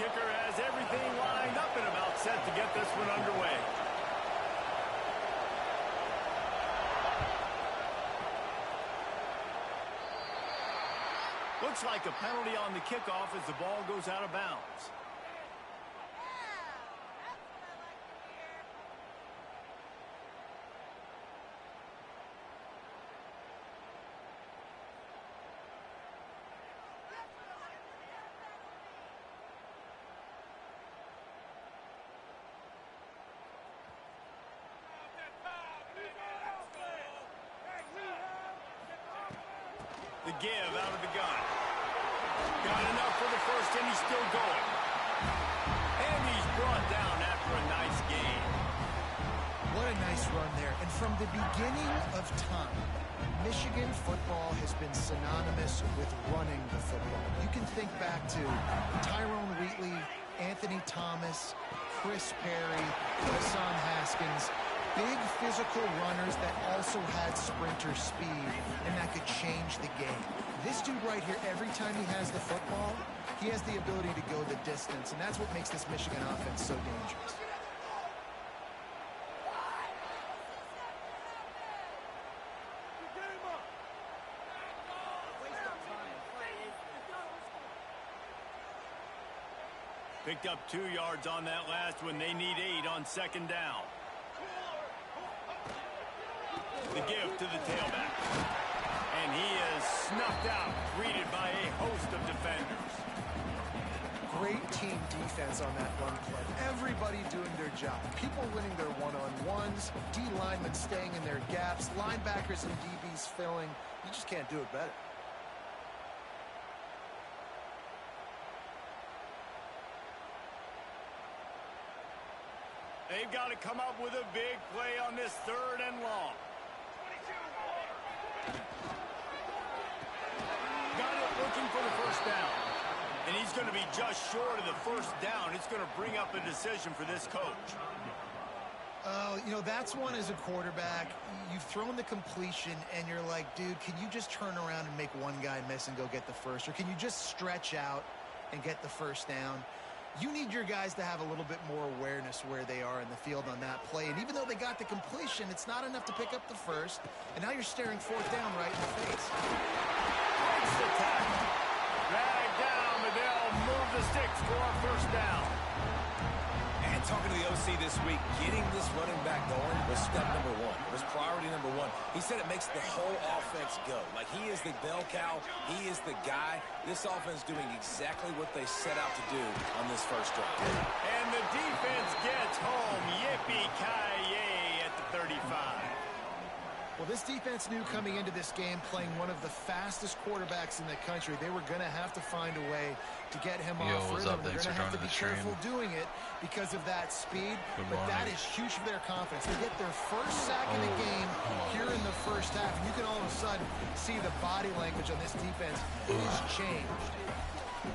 kicker has everything lined up and about set to get this one underway. Looks like a penalty on the kickoff as the ball goes out of bounds. The give out of the gun. Got enough for the first, and he's still going. And he's brought down after a nice gain. What a nice run there. And from the beginning of time, Michigan football has been synonymous with running the football. You can think back to Tyrone Wheatley, Anthony Thomas, Chris Perry, Hassan Haskins. Big physical runners that also had sprinter speed, and that could change the game. This dude right here, every time he has the football, he has the ability to go the distance, and that's what makes this Michigan offense so dangerous. Picked up 2 yards on that last one. They need 8 on second down. The give to the tailback. And he is snuffed out, greeted by a host of defenders. Great team defense on that run play. Everybody doing their job. People winning their one-on-ones, D linemen staying in their gaps, linebackers and DBs filling. You just can't do it better. They've got to come up with a big play on this 3rd and long. Got it looking for the first down. And he's going to be just short of the first down. It's going to bring up a decision for this coach. You know, that's one as a quarterback. You've thrown the completion, and you're like, dude, can you just turn around and make one guy miss and go get the first? Or can you just stretch out and get the first down? You need your guys to have a little bit more awareness where they are in the field on that play. And even though they got the completion, it's not enough to pick up the first. And now you're staring 4th down right in the face. Breaks the tackle. Drag down, but they'll move the sticks for a first down. And talking to the OC this week, getting this running back going was step number 1. It was priority number 1. He said it makes the whole offense go. Like, he is the bell cow. He is the guy. This offense doing exactly what they set out to do on this first drive. And the defense gets home. Yippee-ki-yay at the 35. Well, this defense knew coming into this game, playing one of the fastest quarterbacks in the country, they were going to have to find a way to get him off rhythm. They're going to have to be careful doing it because of that speed. But that is huge for their confidence. They get their first sack in the game here in the first half. And you can all of a sudden see the body language on this defense is changed.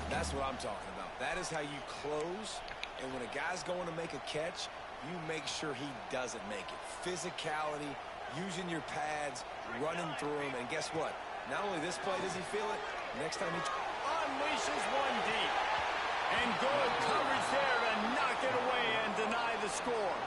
That's what I'm talking about. That is how you close. And when a guy's going to make a catch, you make sure he doesn't make it. Physicality, using your pads, running through them, and guess what? Not only this play does he feel it, next time he unleashes one deep. And good coverage there to knock it away and deny the score.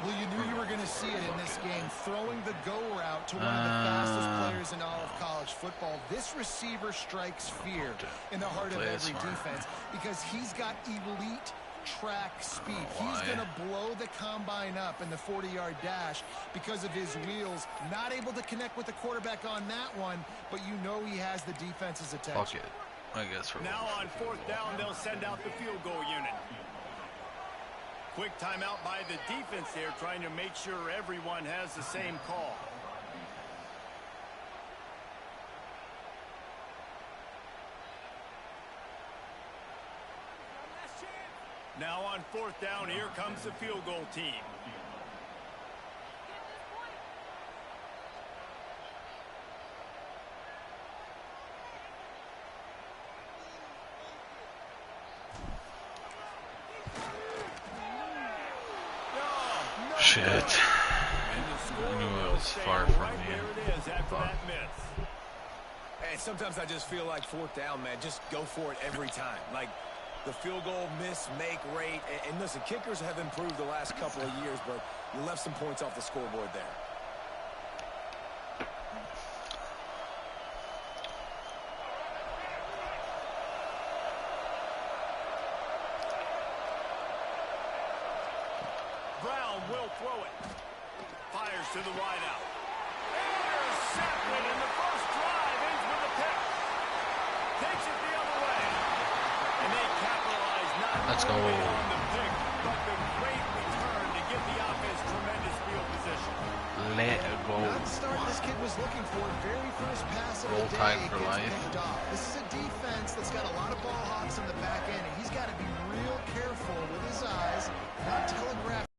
Well, you knew you were going to see it in this game, throwing the go route to one of the fastest players in all of college football. This receiver strikes fear in the heart of every defense because he's got elite track speed. He's going to blow the combine up in the 40-yard dash because of his wheels. Not able to connect with the quarterback on that one, but you know he has the defense's attention. Fuck it. I guess we're now on 4th down, they'll send out the field goal unit. Quick timeout by the defense there, trying to make sure everyone has the same call. Now on 4th down, here comes the field goal team. Shit. I knew it was far from me. Hey, sometimes I just feel like 4th down, man. Just go for it every time. Like, the field goal miss-make rate. And listen, kickers have improved the last couple of years, but you left some points off the scoreboard there. Brown will throw it. Fires to the wideout. Intercepted, and the first drive ends with a pick. Takes it the other way. And they capitalize not only on the pick, but the great return to give the offense tremendous field position. Let go. Not the start this kid was looking for. Very first pass of the day Tide for gets life. picked off. This is a defense that's got a lot of ball hawks on the back end, and he's got to be real careful with his eyes, not telegraph.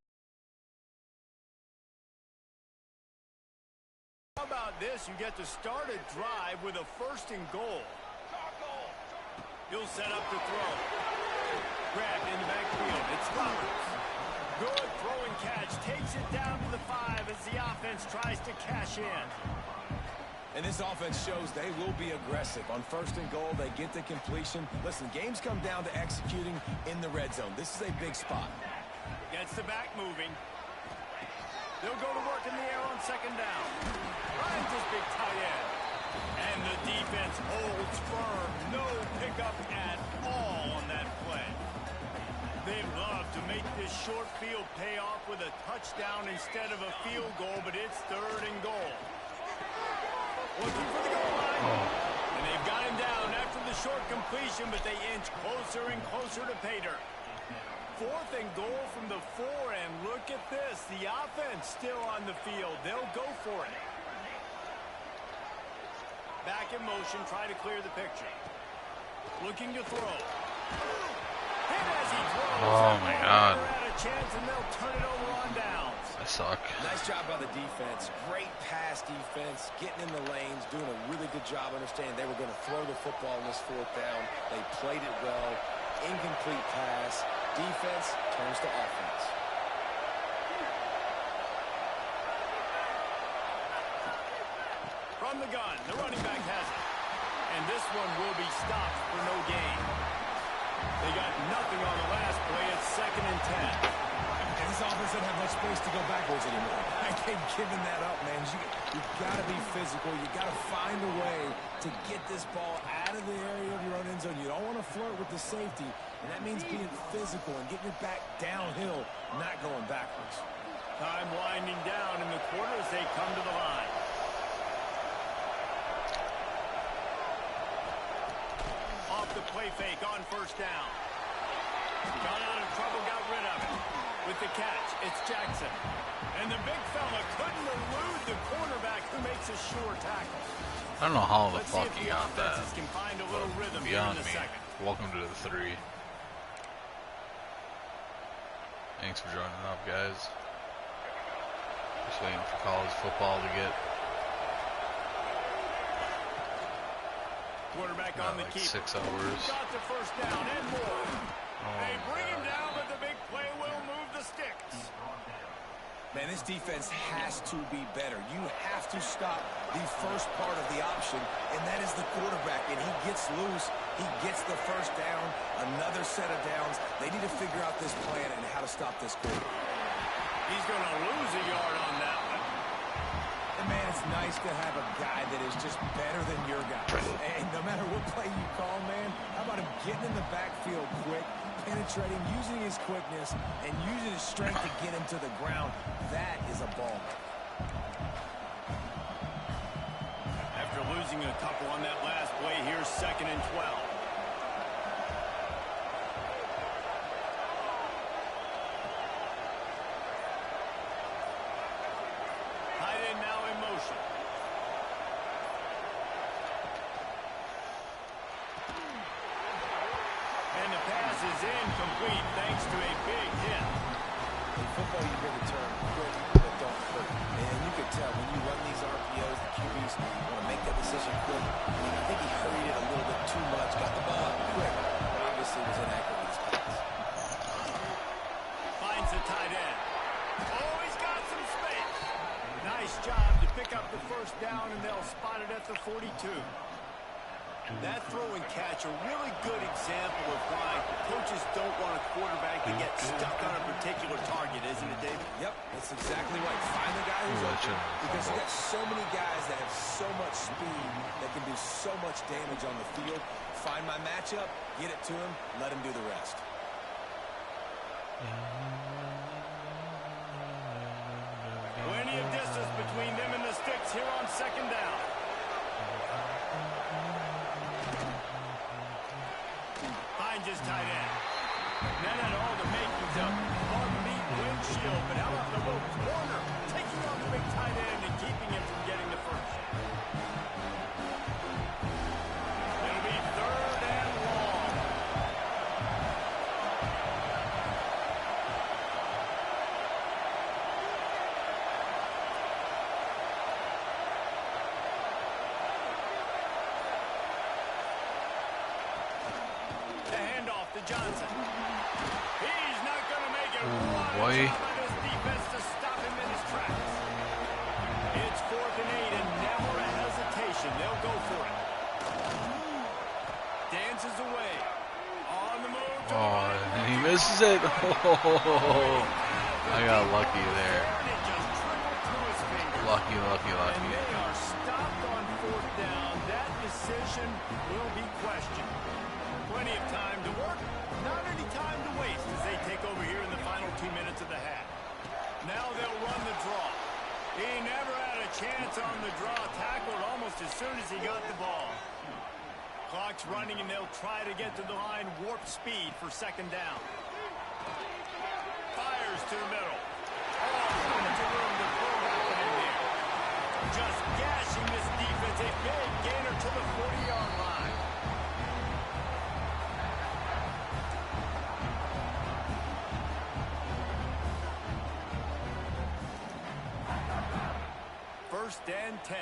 How about this? You get to start a drive with a 1st and goal. He'll set up the throw. Grabbed in the backfield. It's Roberts. Good throw and catch. Takes it down to the 5 as the offense tries to cash in. And this offense shows they will be aggressive. On 1st and goal, they get the completion. Listen, games come down to executing in the red zone. This is a big spot. Gets the back moving. They'll go to work in the air on 2nd down. Finds his big tight end. And the defense holds firm. No pickup at all on that play. They'd love to make this short field pay off with a touchdown instead of a field goal, but it's 3rd and goal. Looking for the goal line. And they've got him down after the short completion, but they inch closer and closer to pay dirt. 4th and goal from the 4, and look at this. The offense still on the field. They'll go for it. Back in motion, try to clear the picture. Looking to throw. Hit as he throws. Oh my God. They're at a chance, and they'll turn it over on downs. I suck. Nice job by the defense. Great pass defense, getting in the lanes, doing a really good job understanding they were going to throw the football in this 4th down. They played it well. Incomplete pass. Defense turns to offense. From the gun, the running back has it. And this one will be stopped for no gain. They got nothing on the last play. It's 2nd and 10. And this offense doesn't have much space to go backwards anymore. I ain't giving that up, man. You've got to be physical. You've got to find a way to get this ball out of the area of your own end zone. You don't want to flirt with the safety, and that means being physical and getting your back downhill, not going backwards. Time winding down in the quarter as they come to the line. Off the play fake on 1st down. Got out of trouble, got rid of it. With the catch, it's Jackson. And the big fella couldn't elude the cornerback who makes a sure tackle. I don't know how the Let's fuck see if he the got that. offenses can find a little rhythm here in Beyond the me. 2nd. Welcome to the 3. Thanks for joining up, guys. Just waiting for college football to get Quarterback on the like keeper. 6 hours. Got the 1st down and more. Oh, They bring him down, but the big play will move the sticks. Man, this defense has to be better. You have to stop the first part of the option, and that is the quarterback. And he gets loose. He gets the 1st down, another set of downs. They need to figure out this plan and how to stop this quarterback. He's going to lose a yard on that one. And man, it's nice to have a guy that is just better than your guy. And no matter what play you call, man, how about him getting in the backfield quick, penetrating, using his quickness, and using his strength to get him to the ground. That is a ball. After losing a couple on that last play, here's 2nd and 12. Tight end now in motion. And the pass is incomplete thanks to a big hit. In football, you hear the term quick, but don't hurt. And you can tell when you run these RPOs, the QBs want to make that decision quick. I think he hurried it a little bit too much, got the ball out quick, but obviously was inaccurate with his pass. Finds the tight end. Oh, he's got some space. Nice job to pick up the 1st down, and they'll spot it at the 42. That's That throw and catch a really good example of why coaches don't want a quarterback to get stuck on a particular target, isn't it, David? Yep, that's exactly right. Find the guy who's open, because you got so many guys that have so much speed that can do so much damage on the field. Find my matchup, get it to him, let him do the rest. Plenty of distance between them and the sticks here on second down. Finds his tight end. Not at all the makings of bug-meat windshield, but how about the little corner taking on the big tight end and keeping him from getting the first. It'll be 3rd and long. The handoff to Johnson. He's not going to make it. What a job by this defense to stop him in his tracks. It's 4th and 8 and never a hesitation. They'll go for it. Dances away. On the move. Oh, and he misses it. Oh, I got lucky there. It just trickled through his fingers. Lucky. And they are stopped on 4th down. That decision will be questioned. Plenty of time to work, not any time to waste as they take over here in the final 2 minutes of the half. Now they'll run the draw. He never had a chance on the draw, tackled almost as soon as he got the ball. Clock's running and they'll try to get to the line, warp speed for 2nd down. Fires to the middle. Tons of room to throw that one in there. Just gashing this defense, a big gainer to the 40-yard line. First and 10.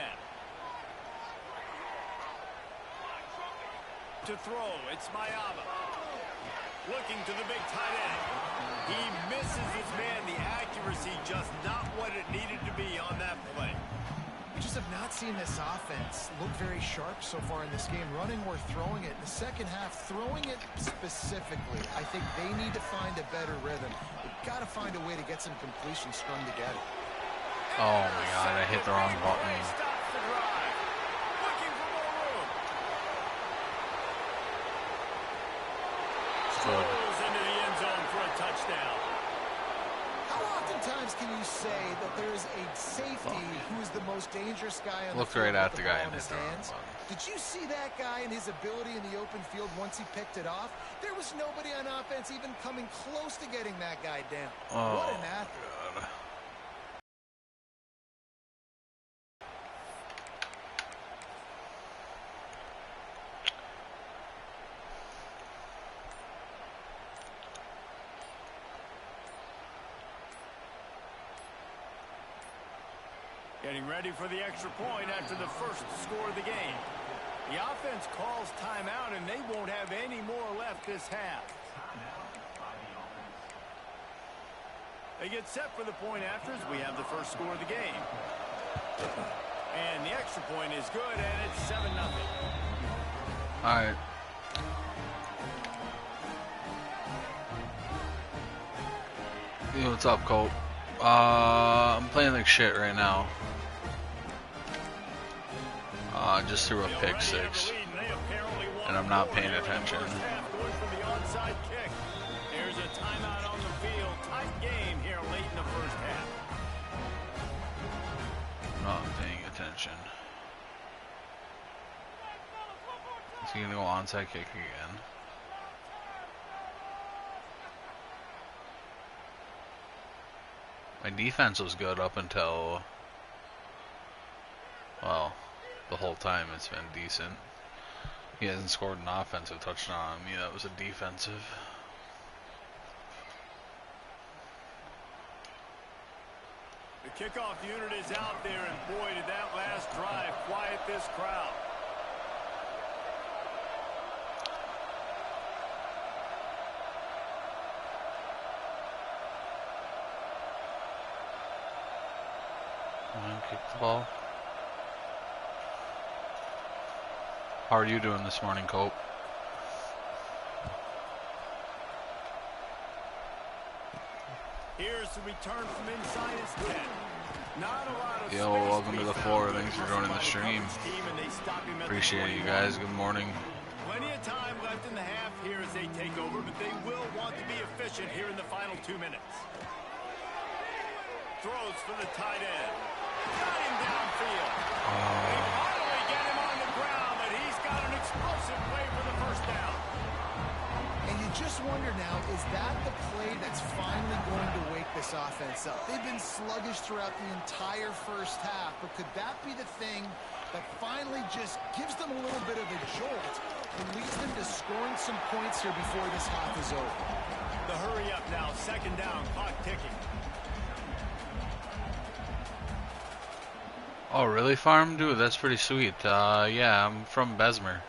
To throw, it's Mayaba. Looking to the big tight end. He misses his man. The accuracy just not what it needed to be on that play. We just have not seen this offense look very sharp so far in this game, running or throwing it. In the second half, throwing it specifically, I think they need to find a better rhythm. They've got to find a way to get some completions strung together. Oh my God, I hit the wrong button. Stops the drive. Looking for more room. Strolls into the end zone for a touchdown. How oftentimes can you say that there is a safety who is the most dangerous guy on Looked the field right at with the ball guy in and his hit the wrong hands? button. Did you see that guy and his ability in the open field once he picked it off? There was nobody on offense even coming close to getting that guy down. Oh, What an athlete. God. Getting ready for the extra point after the first score of the game. The offense calls timeout, and they won't have any more left this half. They get set for the point after as we have the first score of the game. And the extra point is good, and it's 7-0. All right. Hey, what's up, Colt? I'm playing like shit right now. Just threw a pick six, and I'm not paying attention. There's a timeout on the field. Tight game here late in the first half. Not paying attention. Is he gonna go onside kick again? My defense was good up until, well, the whole time it's been decent. He hasn't scored an offensive touchdown on me. That was a defensive. The kickoff unit is out there, and boy, did that last drive quiet this crowd. Kick the ball. How are you doing this morning, Cope? Here's the return from inside his 10. Not a lot of Yo, welcome to the floor. Thanks for joining the stream. Appreciate you guys. Good morning. Plenty of time left in the half here as they take over, but they will want to be efficient here in the final 2 minutes. Throws for the tight end. Got him downfield. They finally get him on the ground, but he's got an explosive play for the first down. And you just wonder now, is that the play that's finally going to wake this offense up? They've been sluggish throughout the entire first half, but could that be the thing that finally just gives them a little bit of a jolt and leads them to scoring some points here before this half is over? The hurry up now, second down, clock ticking. Oh, really, Farm? Dude, that's pretty sweet. Yeah, I'm from Bessemer.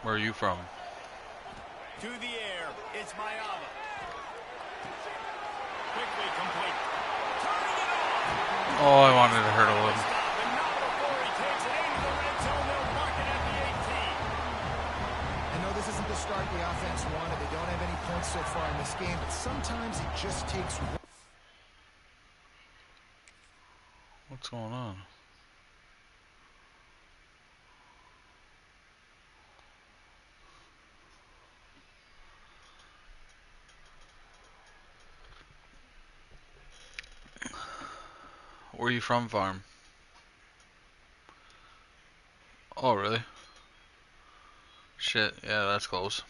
Where are you from? To the air, it's Mayava. Quickly complete. Turning it off. Oh, I wanted to hurt a little. And not before he takes it into the red zone, they'll mark it at the 18. I know this isn't the start the offense wanted. They don't have any points so far in this game, but sometimes it just takes... What's going on? Where are you from, Farm? Oh, really? Shit, yeah, that's close.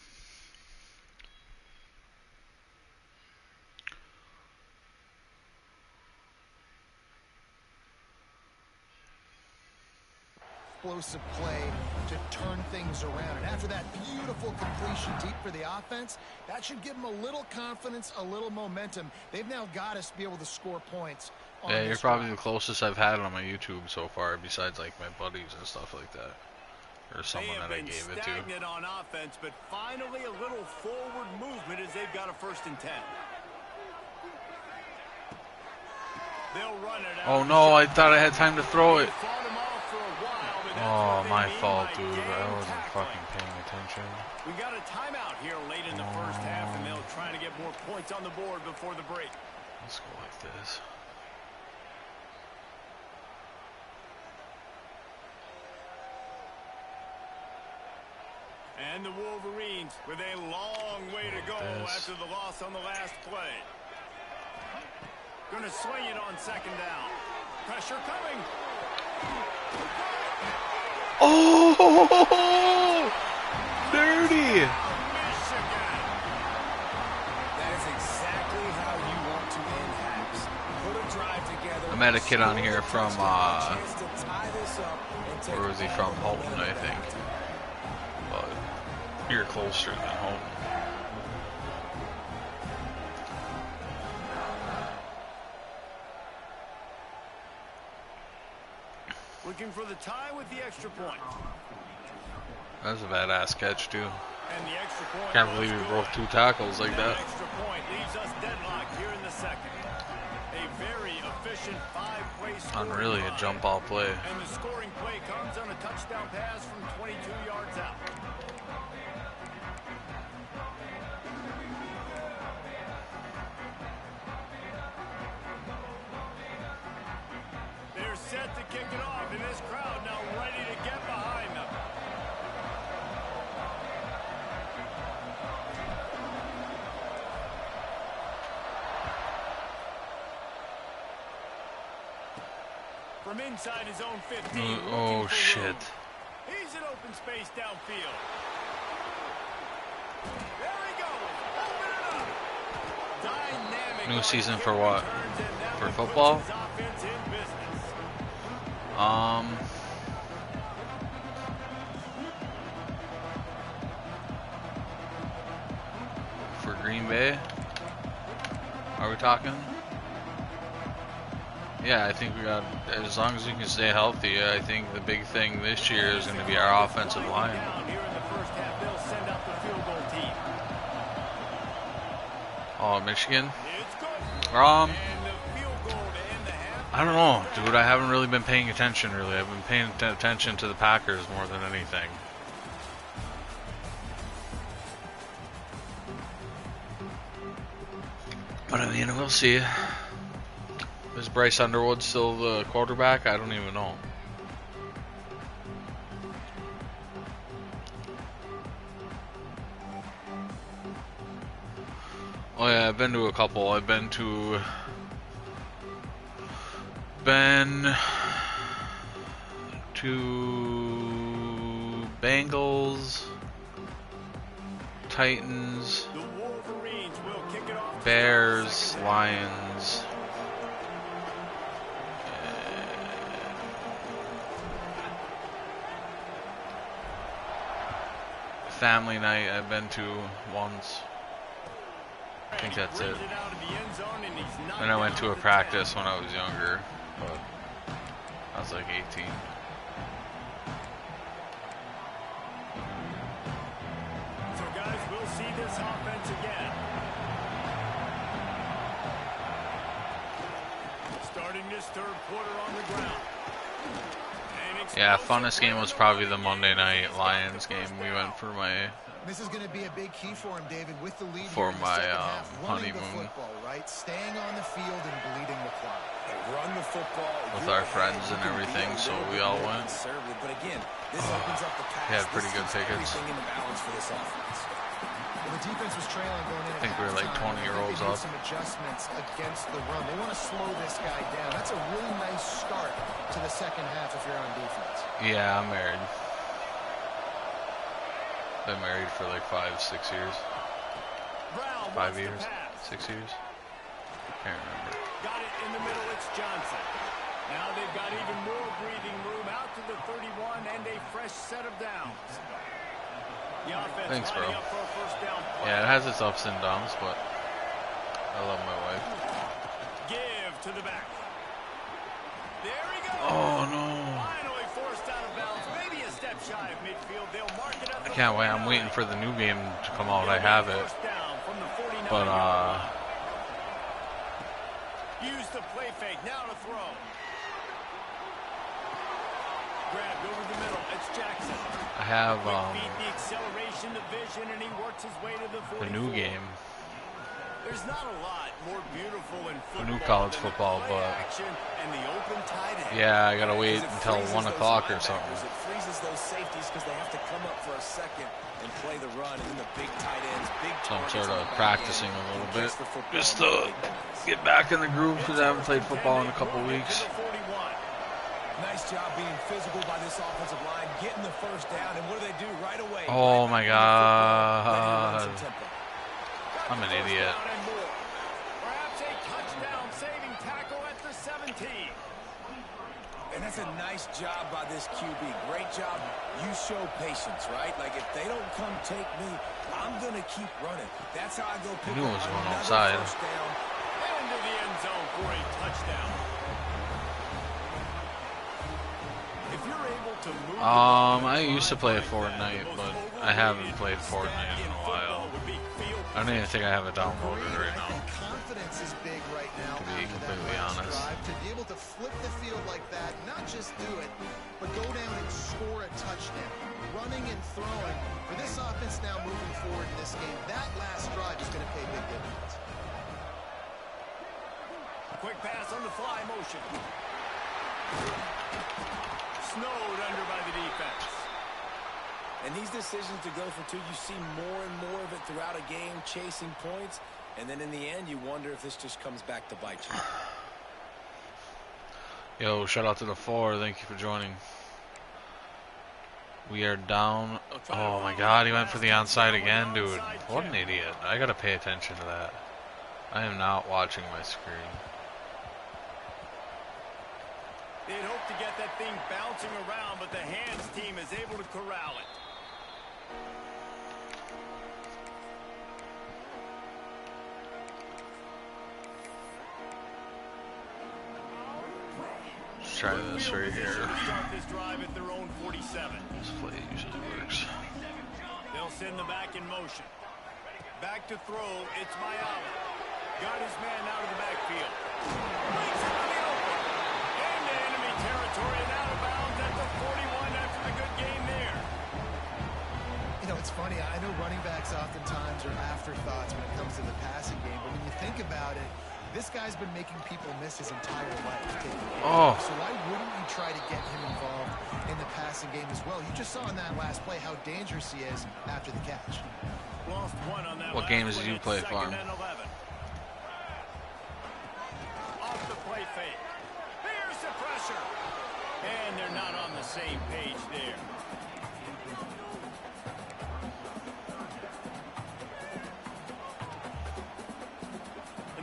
Explosive play to turn things around. And after that beautiful completion deep for the offense, that should give them a little confidence, a little momentum. They've now got us to be able to score points. Yeah, you're probably the closest I've had on my YouTube so far, besides like my buddies and stuff like that. Or someone that I gave it to. Stagnant on offense, but finally a little forward movement as they've got a 1st and 10. They'll run it out. Oh no, I thought I had time to throw it. Oh, my fault, dude. I wasn't fucking paying attention. We got a timeout here late in the first half, and they'll try to get more points on the board before the break. Let's go like this. And the Wolverines with a long way to go after the loss on the last play. Going to swing it on 2nd down. Pressure coming. Oh, dirty. Michigan. That is exactly how you want to end halves. Put a drive together. I met a kid on here from, Chance to tie this up and take where was he from? Holton, I think. But you're closer than Holton. Looking for the tie with the extra point. That's a badass catch, too. And the extra point. Can't believe he broke 2 tackles like that. Extra point leaves us deadlocked here in the second. A very efficient 5-play scoring On really a drive. jump ball play. And the scoring play comes on a touchdown pass from 22 yards out. They're set to kick it off, and this crowd now ready to get behind them. From inside his own 15. Oh, shit. Room. He's in open space downfield. There he goes. Open it up. Dynamic. New season for what? For football? For Green Bay? Are we talking? Yeah, I think we got, as long as we can stay healthy, I think the big thing this year is going to be our offensive line. Oh, Michigan? I don't know, dude. I haven't really been paying attention, really. I've been paying attention to the Packers more than anything. But I mean, we'll see. Is Bryce Underwood still the quarterback? I don't even know. Oh yeah, I've been to a couple. I've been to Bengals, Titans, Bears, Lions, family night I've been to once. I think that's it. And I went to a practice when I was younger, but I was like 18. So guys, we'll see this offense again. Starting this third quarter on the ground. Yeah, funnest game was probably the Monday night Lions game. We went for my This is going to be a big key for him, David, with the lead for here in my the second half, running the honeymoon football, right? Staying on the field and bleeding the clock. Run the football with our friends and everything, so we all went. But again, this opens up the pass. We had pretty good tickets. Everything in the balance for this offense. Well, the defense was trailing going in. I think we were like 20-year-olds up. Some adjustments against the run. They want to slow this guy down. That's a really nice start to the second half if you're on defense. Yeah, I'm married. Been married for like 5-6 years. 5 years? 6 years? Can't remember. Got it in the middle, it's Johnson. Now they've got even more breathing room out to the 31 and a fresh set of downs. The offense Thanks, bro. lining up for a first down play. Yeah, it has its ups and downs, but I love my wife. Give to the back. There he goes. Oh no. Finally forced out of bounds. Maybe a step shy of midfield. They'll mark it up. I can't wait. I'm waiting for the new game to come out. I have it. But use the play fake. Now to throw. Grabbed over the middle. It's Jackson. I have the acceleration, the vision, and he works his way to the 44. the new game. There's not a lot more beautiful in football. The new college football, but and the open tight end. yeah, I gotta wait until 1 o'clock or something. It freezes those safeties because they have to come up for a second and play the run, and then the big tight ends, big So I'm sort targets of on the practicing back a end. little bit, Gets the football just in the to big moments. get back in the groove because I haven't played football in a couple weeks. Nice job being physical by this offensive line, getting the first down, and what do they do right away? Oh Right my God. God. I'm an idiot. Perhaps a touchdown-saving tackle at the 17. And that's a nice job by this QB. Great job. You show patience, right? Like, if they don't come take me, I'm going to keep running. That's how I go pick knew it up was going another outside. first down. Into the end zone for a touchdown. If you're able to move I used to play Fortnite, but I haven't played Fortnite in a while. I don't even think I have it downloaded right now, Confidence is big right now. to be after that completely last honest. drive. To be able to flip the field like that, not just do it, but go down and score a touchdown. Running and throwing. For this offense now moving forward in this game, that last drive is going to pay big dividends. quick pass on the fly motion. Snowed under by the defense. And these decisions to go for two, you see more and more of it throughout a game, chasing points. And then in the end, you wonder if this just comes back to bite you. Yo, shout out to the 4. Thank you for joining. We are down. Oh my God, he went for the onside again, dude. What an idiot. I gotta pay attention to that. I am not watching my screen. They'd hope to get that thing bouncing around, but the hands team is able to corral it. Let's try this right here. Start this drive at their own 47. This play usually works. They'll send the back in motion. Back to throw, it's Mayala. Got his man out of the backfield. Breaks it to the open. it's funny. I know running backs oftentimes are afterthoughts when it comes to the passing game, but when you think about it, this guy's been making people miss his entire life. Oh. So why wouldn't you try to get him involved in the passing game as well? You just saw in that last play how dangerous he is after the catch. Lost one on that. What games did you play for him? Off the play fake. Here's the pressure. And they're not on the same page there.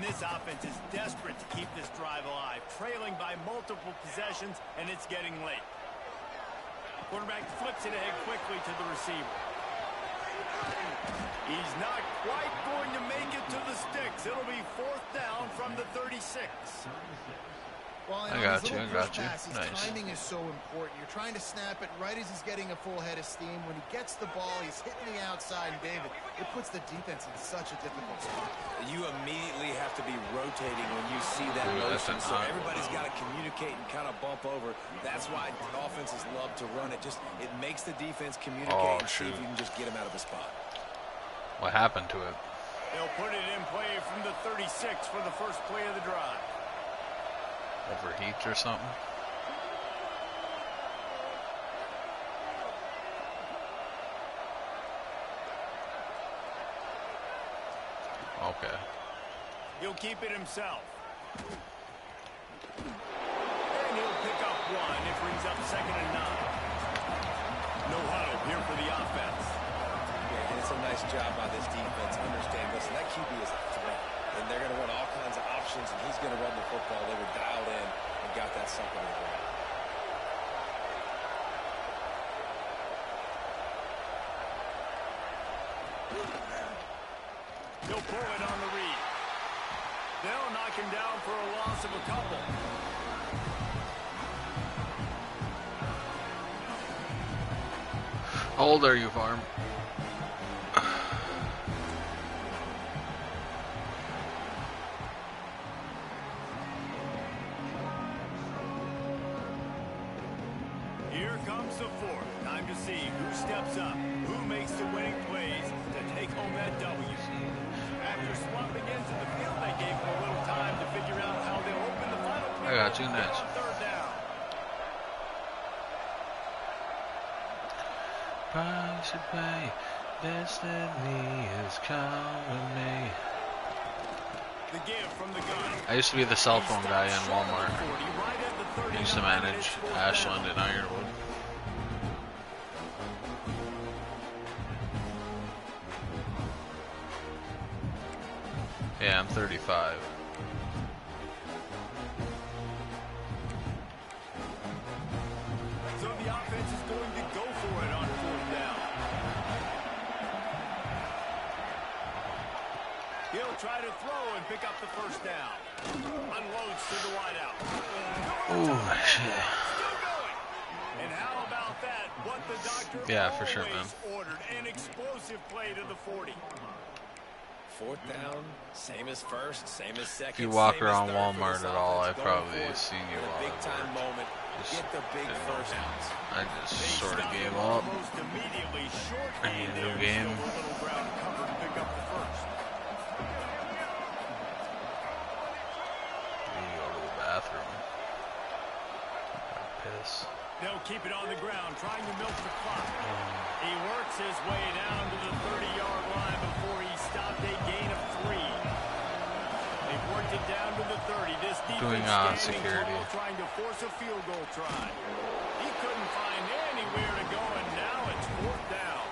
And this offense is desperate to keep this drive alive, trailing by multiple possessions, and it's getting late. Quarterback flips it ahead quickly to the receiver. He's not quite going to make it to the sticks. It'll be 4th down from the 36. Well, I got you. Passes, Nice. timing is so important. You're trying to snap it right as he's getting a full head of steam. When he gets the ball, he's hitting the outside. And David, it puts the defense in such a difficult spot. You immediately have to be rotating when you see that motion. So everybody's got to communicate and kind of bump over. That's why offenses love to run it. Just it makes the defense communicate and see if you can just get him out of a spot. What happened to it? They'll put it in play from the 36 for the first play of the drive. Overheat or something? Okay. He'll keep it himself. And he'll pick up one. It brings up 2nd and 9. No huddle here for the offense. Yeah, and it's a nice job by this defense. Understand, listen, that QB is a threat. And they're going to run all kinds of options, and he's going to run the football. They were dialed in and got that sucker to the ground. He'll pull it on the read. They'll knock him down for a loss of a couple. How old are you, Farm? Here comes the 4th. Time to see who steps up, who makes the winning plays to take home that W. After swapping into the field, they gave him a little time to figure out how they'll open the final play. I got you next. 3rd down. Price to pay, destiny is calling me. The give from the gun. I used to be the cell phone guy in Walmart. I used to manage Ashland and Ironwood. Yeah, I'm 35. So the offense is going to go for it on 4th down. He'll try to throw and pick up the 1st down. Unloads to the wideout. Oh, shit. Still going. And how about that? What the doctor For sure, man. ordered. An explosive play to the 40. 4th down, same as 1st, same as 2nd. If you walk around Walmart at all, I've probably seen you all big time over. moment. Get the big first downs. I just sort of gave up. I need a new game. Go to the bathroom. Piss. They'll keep it on the ground, trying to milk the clock. He works his way down to the 30-yard line before he stopped a gain of 3. They've worked it down to the 30. This defense standing security. tall, trying to force a field goal try. He couldn't find anywhere to go, and now it's 4th down.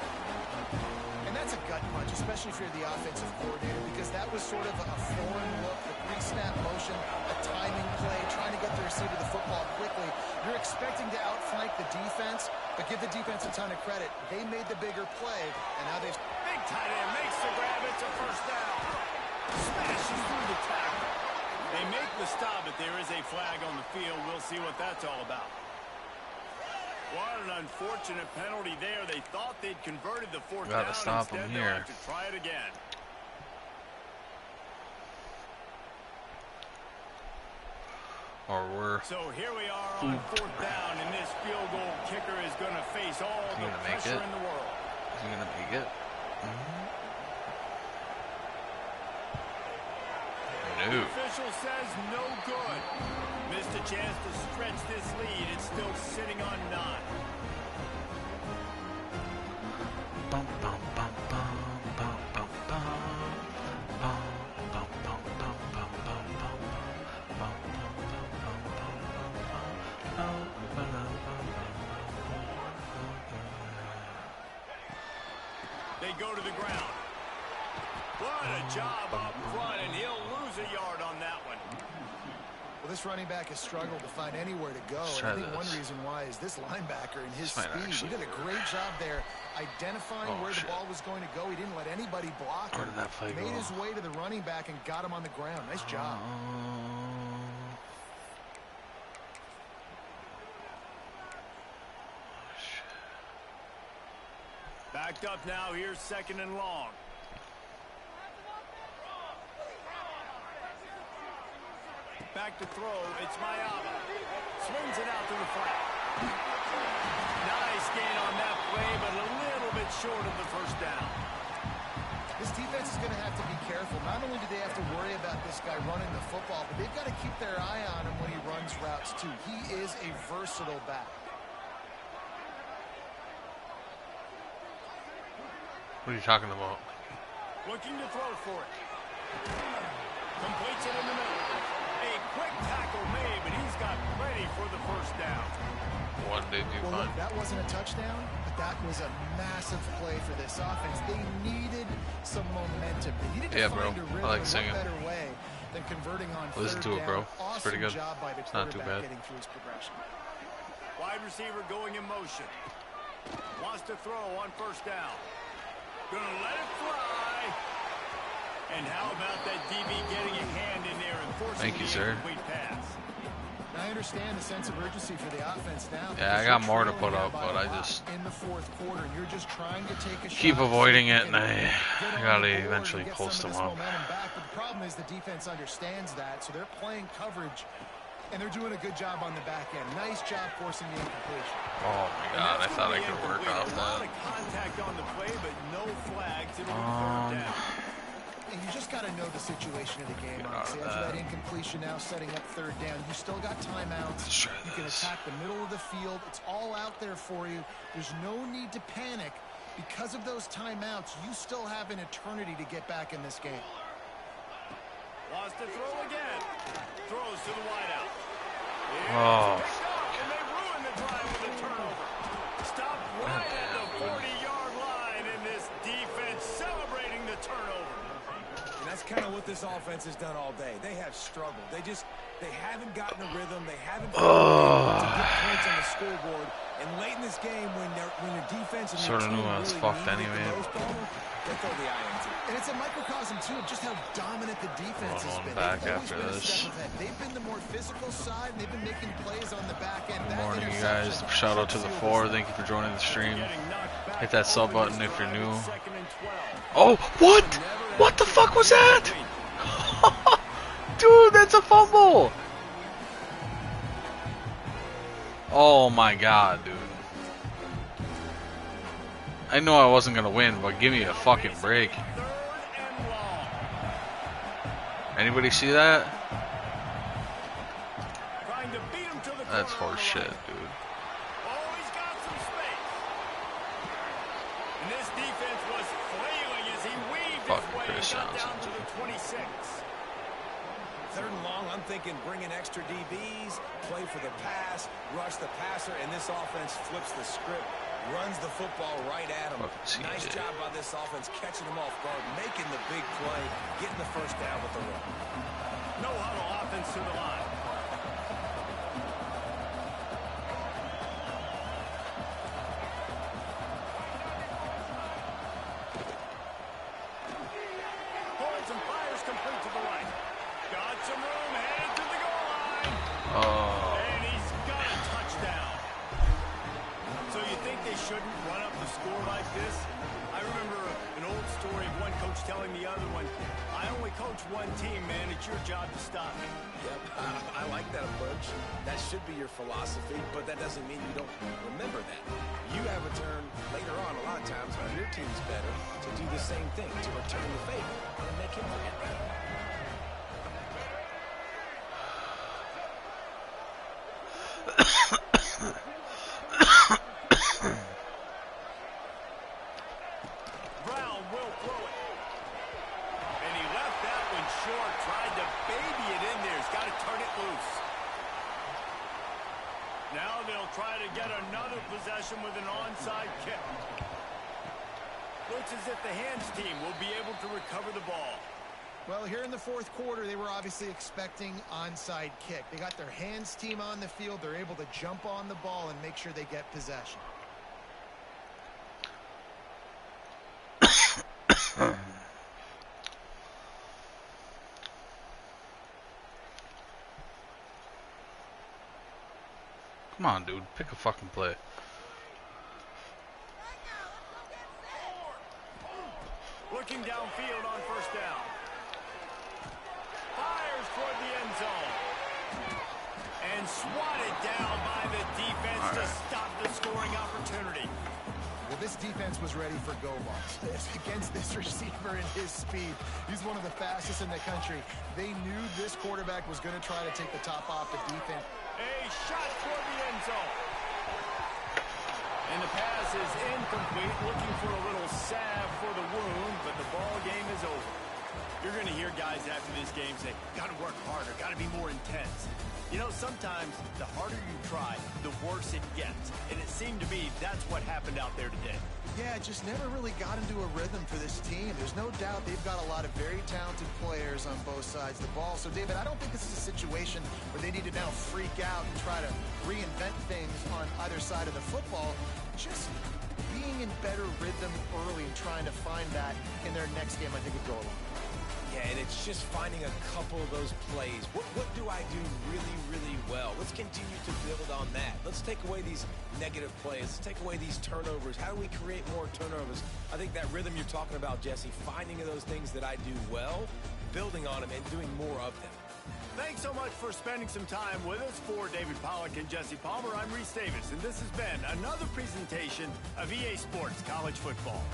And that's a gut punch, especially if you're the offensive coordinator, because that was sort of a foreign look, the pre-snap motion, a timing play, trying to get the receiver the football quickly. You're expecting to outflank the defense, but give the defense a ton of credit. They made the bigger play, and now they've... Big tight end makes the grab. It's a 1st down. Smashes through the tackle. They make the stop, but there is a flag on the field. We'll see what that's all about. What an unfortunate penalty there. They thought they'd converted the 4th down. Gotta stop them Instead, here. they'll have to try it again. Or we're... So here we are on 4th down, and this field goal kicker is going to face all the pressure in the world. Is he gonna make it? No. The official says no good. Missed a chance to stretch this lead. It's still sitting on 9. Bum, bum, bum, bum, bum, bum, bum. Bum, bum, bum, bum, bum, bum, bum. Bum, bum, bum, bum, bum, bum, bum. They go to the ground. What a job up front, and he'll lose a yard on that one. Well, this running back has struggled to find anywhere to go. And I think one reason why is this linebacker and his speed. He did a great job there identifying where the ball was going to go. He didn't let anybody block him. Where did that play go? Made his way to the running back and got him on the ground. Nice job. Backed up now. Here's 2nd and long. Back to throw. It's Mayaba. Swings it out to the flat. Nice gain on that play, but a little bit short of the first down. This defense is going to have to be careful. Not only do they have to worry about this guy running the football, but they've got to keep their eye on him when he runs routes, too. He is a versatile back. What are you talking about? Looking to throw for it. Completes it in the middle. A quick tackle made, but he's got plenty for the first down. What did you find? Look, that wasn't a touchdown, but that was a massive play for this offense. They needed some momentum. They needed to find a rhythm. I like singing. What better way than converting on Listen third to it, bro. down. It's Awesome pretty good. Job by the Not too bad. getting through his progression. Wide receiver going in motion. Wants to throw on first down. Gonna let it fly. And how about that DB getting a hand in there and forcing the incomplete pass? I understand the sense of urgency for the offense now. Yeah, I got more to put up, but I just in the fourth quarter, you're just trying to take a keep shot avoiding it, and I gotta eventually post them up. But the problem is the defense understands that, so they're playing coverage, and they're doing a good job on the back end. Nice job forcing the incompletion. Oh my God, I thought I could work off that. A lot of contact on the play, but no flags. It'll be third down. And you just got to know the situation of the game. Obviously, after that incompletion, now setting up third down, you still got timeouts. You can attack the middle of the field. It's all out there for you. There's no need to panic. Because of those timeouts, you still have an eternity to get back in this game. Wants to throw again. Throws to the wideout. Oh. And they ruin the drive with a turnover. Stop right at the 40-yard line, and this defense celebrating the turnover. And that's kind of what this offense has done all day. They have struggled. They haven't gotten a rhythm. They haven't been able to get points on the scoreboard. And late in this game, when your defense and your team really fucked anyway. They throw the INT. And it's a microcosm, too, of just how dominant the defense has been. Back They've after always been a this. step ahead. They've been the more physical side, and they've been making plays on the back end. Good morning, you guys. Shout out to the 4. Thank you for joining the stream. Hit that sub button if you're new. Oh, what? What the fuck was that? Dude, that's a fumble. Oh my God, dude. I know I wasn't gonna win, but give me a fucking break. Anybody see that? That's horse shit, dude. Always got some space. And this defense was flailing as he weaved his way and got down to the 26. Third and long, I'm thinking bring in extra DBs, play for the pass, rush the passer, and this offense flips the script, runs the football right at him. Nice job by this offense catching them off guard, making the big play, getting the first down with the run. No huddle offense to the line. Holds and fires complete to the right. Got some room, headed to the goal line. And he's got a touchdown. So you think they shouldn't run up the score like this? I remember an old story of one coach telling the other one, I only coach one team, man. It's your job to stop me. Yep, I like that approach. That should be your philosophy, but that doesn't mean you don't remember that. You have a turn later on a lot of times on your teams better to do the same thing, to return the favor and make him forget better. Brown will throw it. And he left that one short, tried to baby it in there. He's got to turn it loose. Now they'll try to get another possession with an onside kick. Looks as if the hands team will be able to recover the ball. Well, here in the fourth quarter, they were obviously expecting onside kick. They got their hands team on the field. They're able to jump on the ball and make sure they get possession. Come on, dude. Pick a fucking play. Looking downfield on first down. Fires toward the end zone. And swatted down by the defense to stop the scoring opportunity. Well, this defense was ready for go-balls. Against this receiver and his speed, he's one of the fastest in the country. They knew this quarterback was going to try to take the top off the defense. A shot toward the end zone. And the pass is incomplete, looking for a little salve for the wound, but the ball game is over. You're going to hear guys after this game say, got to work harder, got to be more intense. You know, sometimes the harder you try, the worse it gets. And it seemed to me that's what happened out there today. Yeah, it just never really got into a rhythm for this team. There's no doubt they've got a lot of very talented players on both sides of the ball. So, David, I don't think this is a situation where they need to now freak out and try to reinvent things on either side of the football. Just being in better rhythm early and trying to find that in their next game, I think, would go a long way. Yeah, and it's just finding a couple of those plays. What do I do really, really well? Let's continue to build on that. Let's take away these negative plays. Let's take away these turnovers. How do we create more turnovers? I think that rhythm you're talking about, Jesse, finding those things that I do well, building on them, and doing more of them. Thanks so much for spending some time with us. For David Pollack and Jesse Palmer, I'm Reese Davis, and this has been another presentation of EA Sports College Football.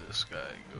This guy go.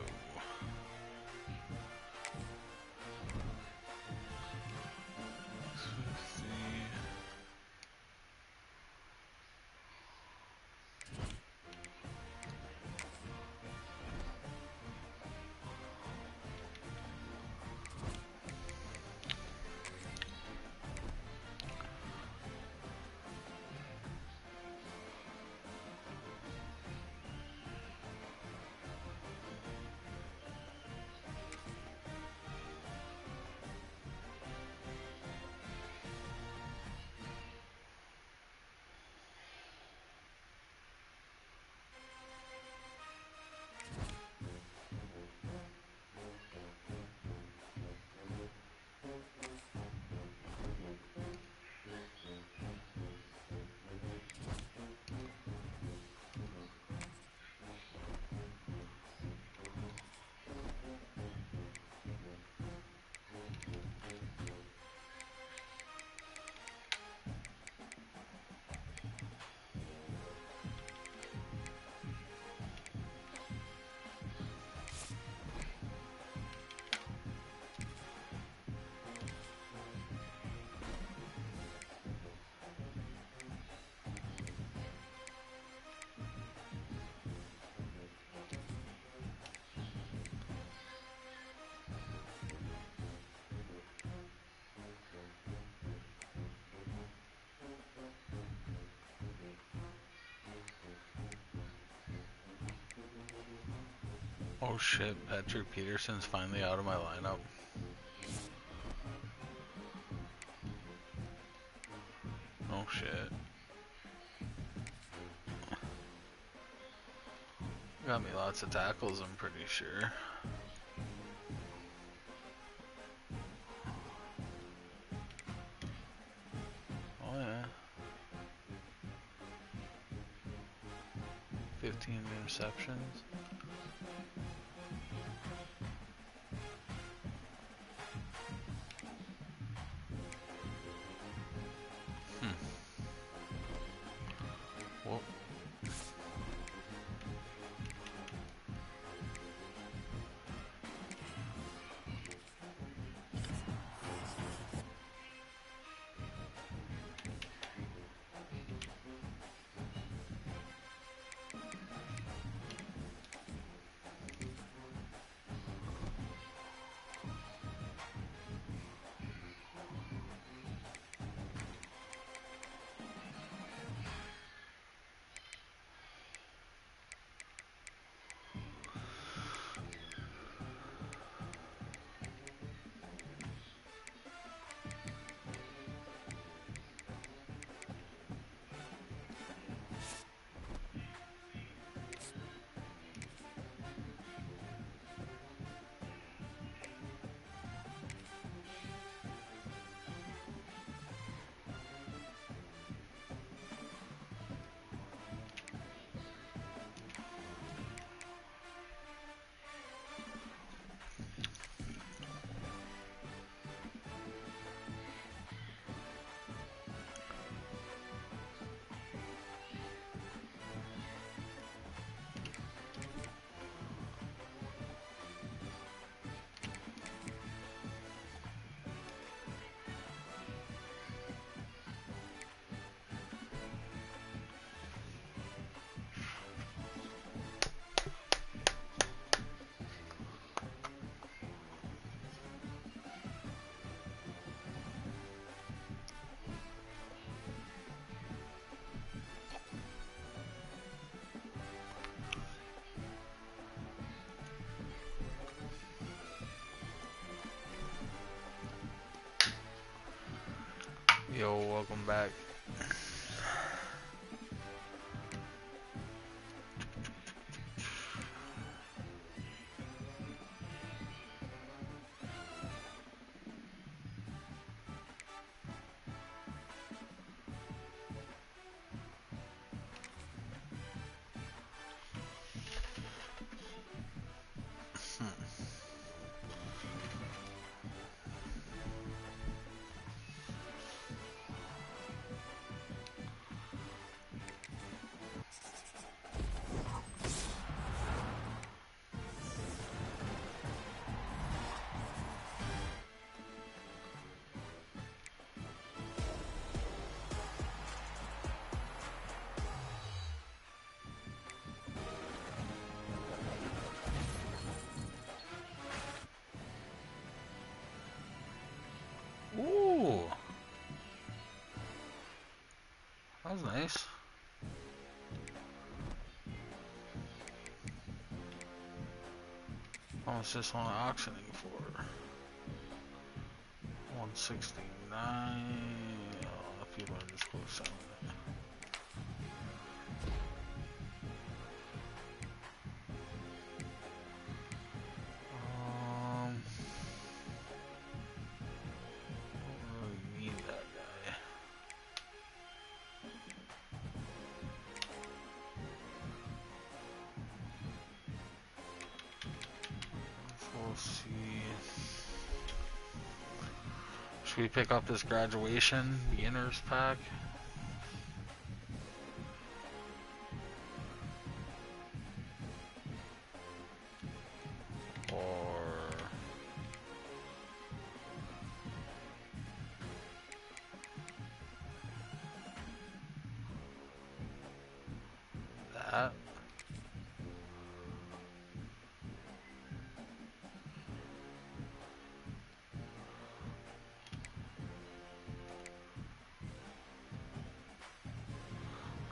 Oh shit, Patrick Peterson's finally out of my lineup. Oh shit. Got me lots of tackles, I'm pretty sure. Oh yeah. 15 interceptions. Whoa. Yo, welcome back. Ooh, that was nice. I was just on auctioning for 169. Oh, people are just close selling it. Don't really need that guy. We'll see. Should we pick up this graduation beginners pack? Or that?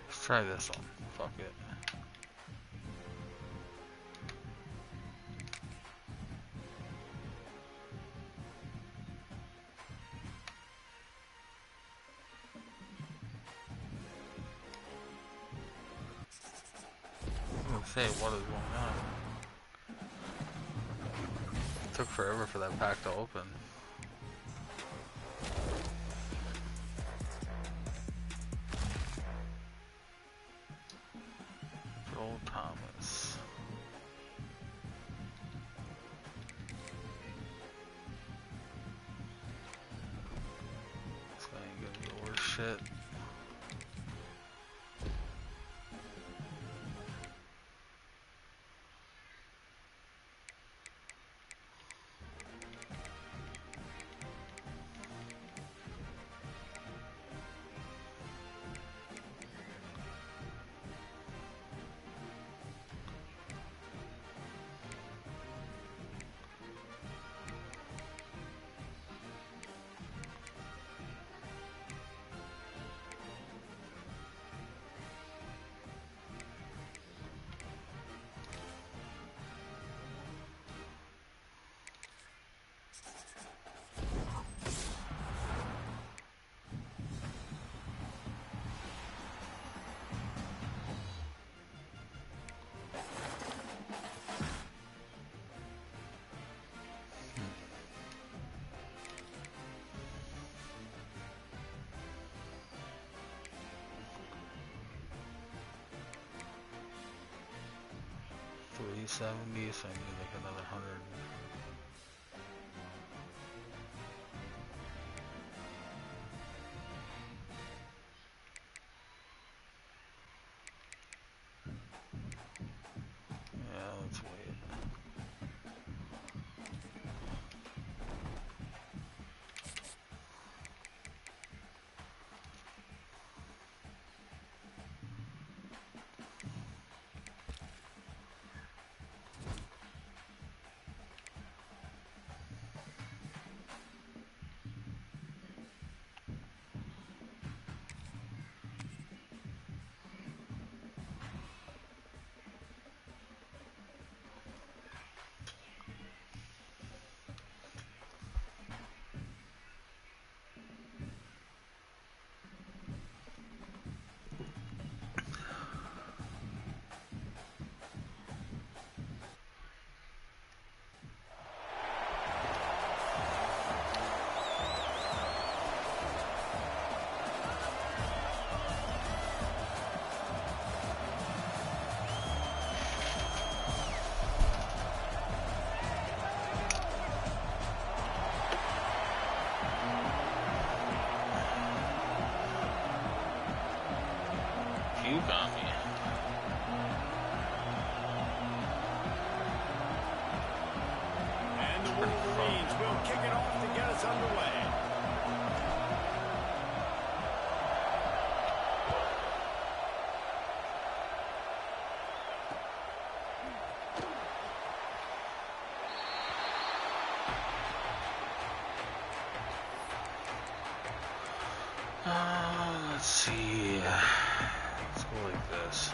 Let's try this one. Fuck it. say, what is going on? It took forever for that pack to open. Joel Thomas. This guy ain't gonna be the worst shit. $370, so I need like another 100. Yeah, let's wait. You got me. And the Wolverines will kick it off to get us underway. Let's see. Let's go like this.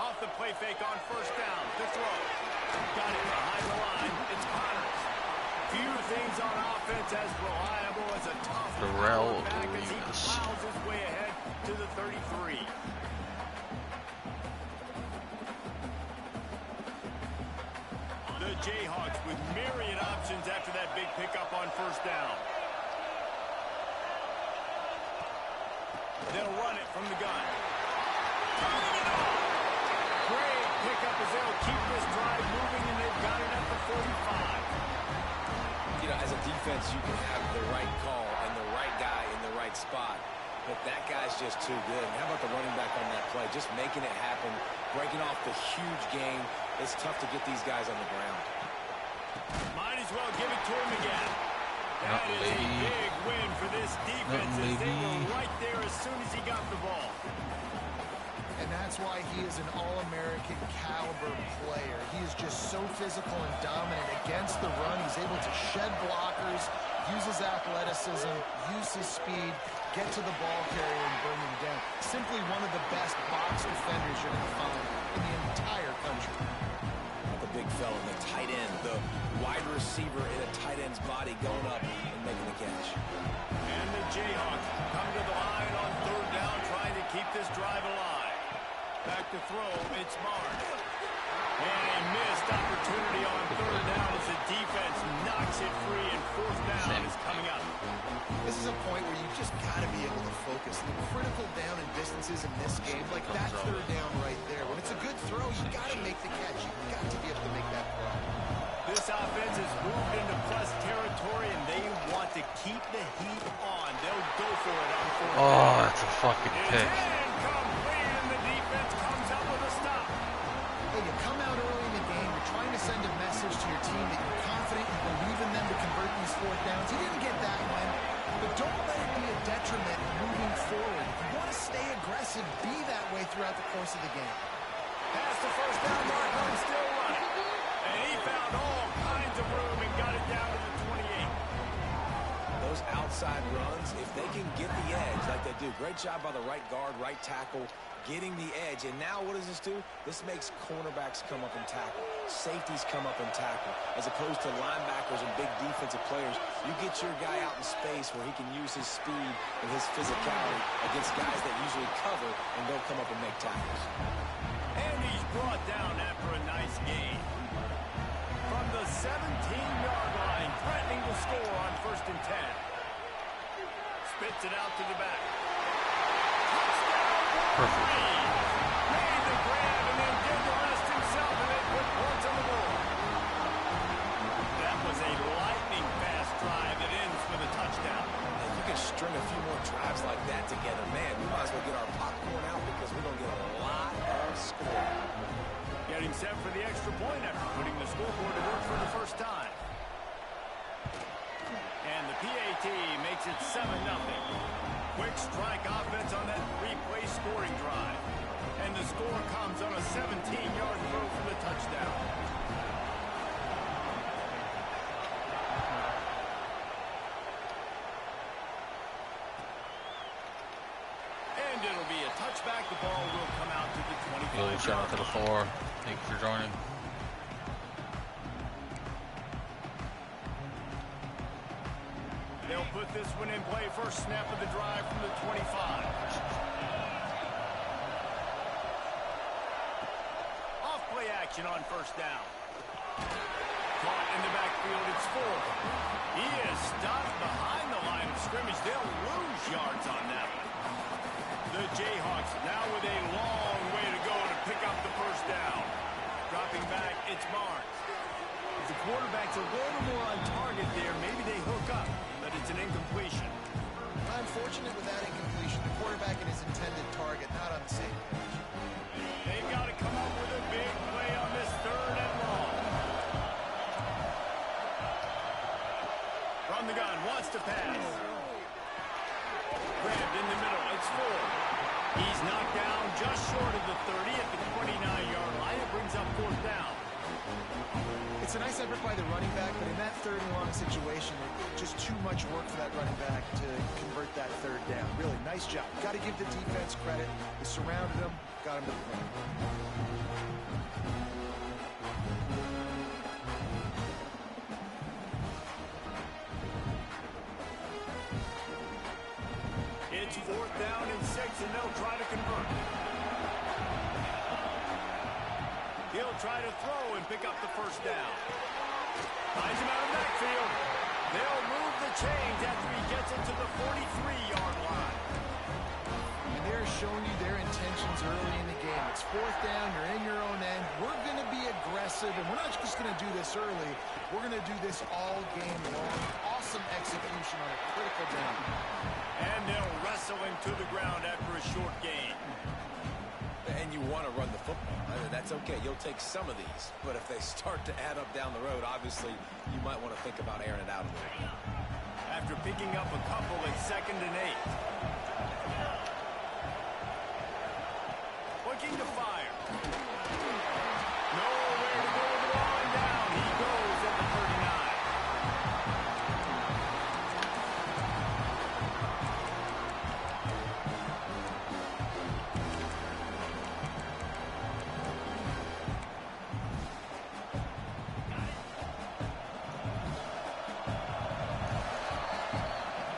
Off the play fake on first down. The throw. Got it behind the line. It's Connors. Few things on offense as reliable as a tough Darrell back as he Reeves. plows his way ahead to the 33. The Jayhawks with myriad options after that big pickup on first down. They'll run it from the gun. Turning it on. Great pickup as they'll keep this drive moving, and they've got it at the 45. You know, as a defense, you can have the right call and the right guy in the right spot, but that guy's just too good. And how about the running back on that play? Just making it happen, breaking off the huge game. It's tough to get these guys on the ground. Might as well give it to him again. That is a big win for this defense as they were right there as soon as he got the ball. And that's why he is an All-American caliber player. He is just so physical and dominant against the run. He's able to shed blockers, use his athleticism, use his speed, get to the ball carrier and bring him down. Simply one of the best box defenders you're going to find in the entire country. The big fella, the tight end, the wide receiver in a tight end's body going up and making the catch. And the Jayhawks come to the line on third down, trying to keep this drive alive. Back to throw, it's Marsh. And a missed opportunity on third down as the defense knocks it free, and fourth down is coming up. This is a point where you just got to be able to focus. The critical down and distances in this game, like that third down right there. When it's a good throw, you got to make the catch. You got to be able to make that play. This offense has moved into plus territory, and they want to keep the heat on. They'll go for it on fourth down. Oh, that's a fucking pick. Incomplete, and the defense comes up with a stop. Hey, you come out early in the game, you're trying to send a message to your team that you're confident, you believe in them to convert these fourth downs. You didn't get that one, but don't let it be a detriment moving forward. If you want to stay aggressive, be that way throughout the course of the game. Past the first down marker and still running. And he found all kinds of room and got it down to the 28. Those outside runs, if they can get the edge like they do, great job by the right guard, right tackle, getting the edge. And now what does this do? This makes cornerbacks come up and tackle. Safeties come up and tackle. As opposed to linebackers and big defensive players, you get your guy out in space where he can use his speed and his physicality against guys that usually cover and don't come up and make tackles. And he's brought down after a nice gain. From the 17-yard line, threatening to score on 1st and 10. Spits it out to the back. Perfect. Made the grab and then did the rest himself, and they put points on the board. That was a lightning-fast drive that ends with a touchdown. And you can string a few more drives like that together. Man, we might as well get our popcorn out because we're going to get a lot of scoring. Getting set for the extra point after putting the scoreboard to work for the first time. And the PAT makes it 7-0. Quick strike offense on that three-play scoring drive. And the score comes on a 17-yard throw for the touchdown. And it'll be a touchback. The ball will come out to the 25. Shout out to the floor. Thank you for joining. They'll put this one in play. First snap of the drive from the 25. Off play action on first down. Caught in the backfield, it's Ford. He is stopped behind the line of scrimmage. They'll lose yards on that one. The Jayhawks now with a long way to go to pick up the first down. Dropping back, it's Barnes. If the quarterback's a little more on target there, maybe they hook up, but it's an incompletion. Unfortunate with that incompletion. The quarterback and his intended target not on the same page. They've got to come up with a big play on this third and long. From the gun, wants to pass. Grabbed in the middle, it's Ford. He's knocked down just short of the 30 at the 29-yard line. It brings up fourth down. It's a nice effort by the running back, but in that third and long situation, just too much work for that running back to convert that third down. Really, nice job. Got to give the defense credit. They surrounded him, got him to the front. It's fourth down and 6, and they'll try to convert. He'll try to throw and pick up the first down. Finds him out of the backfield. They'll move the chains after he gets it to the 43-yard line. And they're showing you their intentions early in the game. It's fourth down, you're in your own end. We're going to be aggressive, and we're not just going to do this early. We're going to do this all game long. Awesome execution on a critical down. And they'll wrestle him to the ground after a short gain. And you want to run the football. I mean, that's okay. You'll take some of these. But if they start to add up down the road, obviously, you might want to think about airing it out a little bit. After picking up a couple at 2nd and 8. looking to fire. Nowhere to go with the ball and down. He goes at the 39.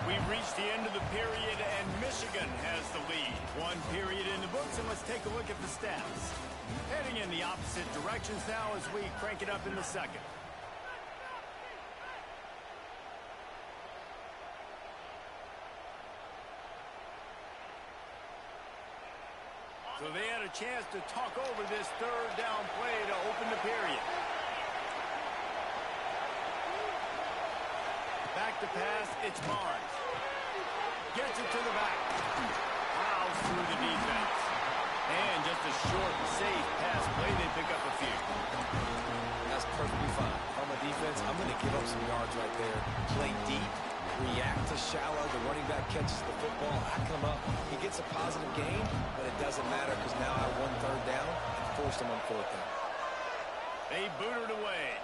We've reached the end of the period, and Michigan has the lead. One period in the books, and let's take a look at the stats. Heading in the opposite directions now as we crank it up in the second. So they had a chance to talk over this third down play to open the period. Back to pass, it's Barnes. Gets it to the back. Plows through the defense. And just a short, safe pass play, they pick up a few. That's perfectly fine. On the defense, I'm going to give up some yards right there. Play deep, react to shallow. The running back catches the football. I come up. He gets a positive gain, but it doesn't matter because now I won third down and forced him on fourth down. They boot it away.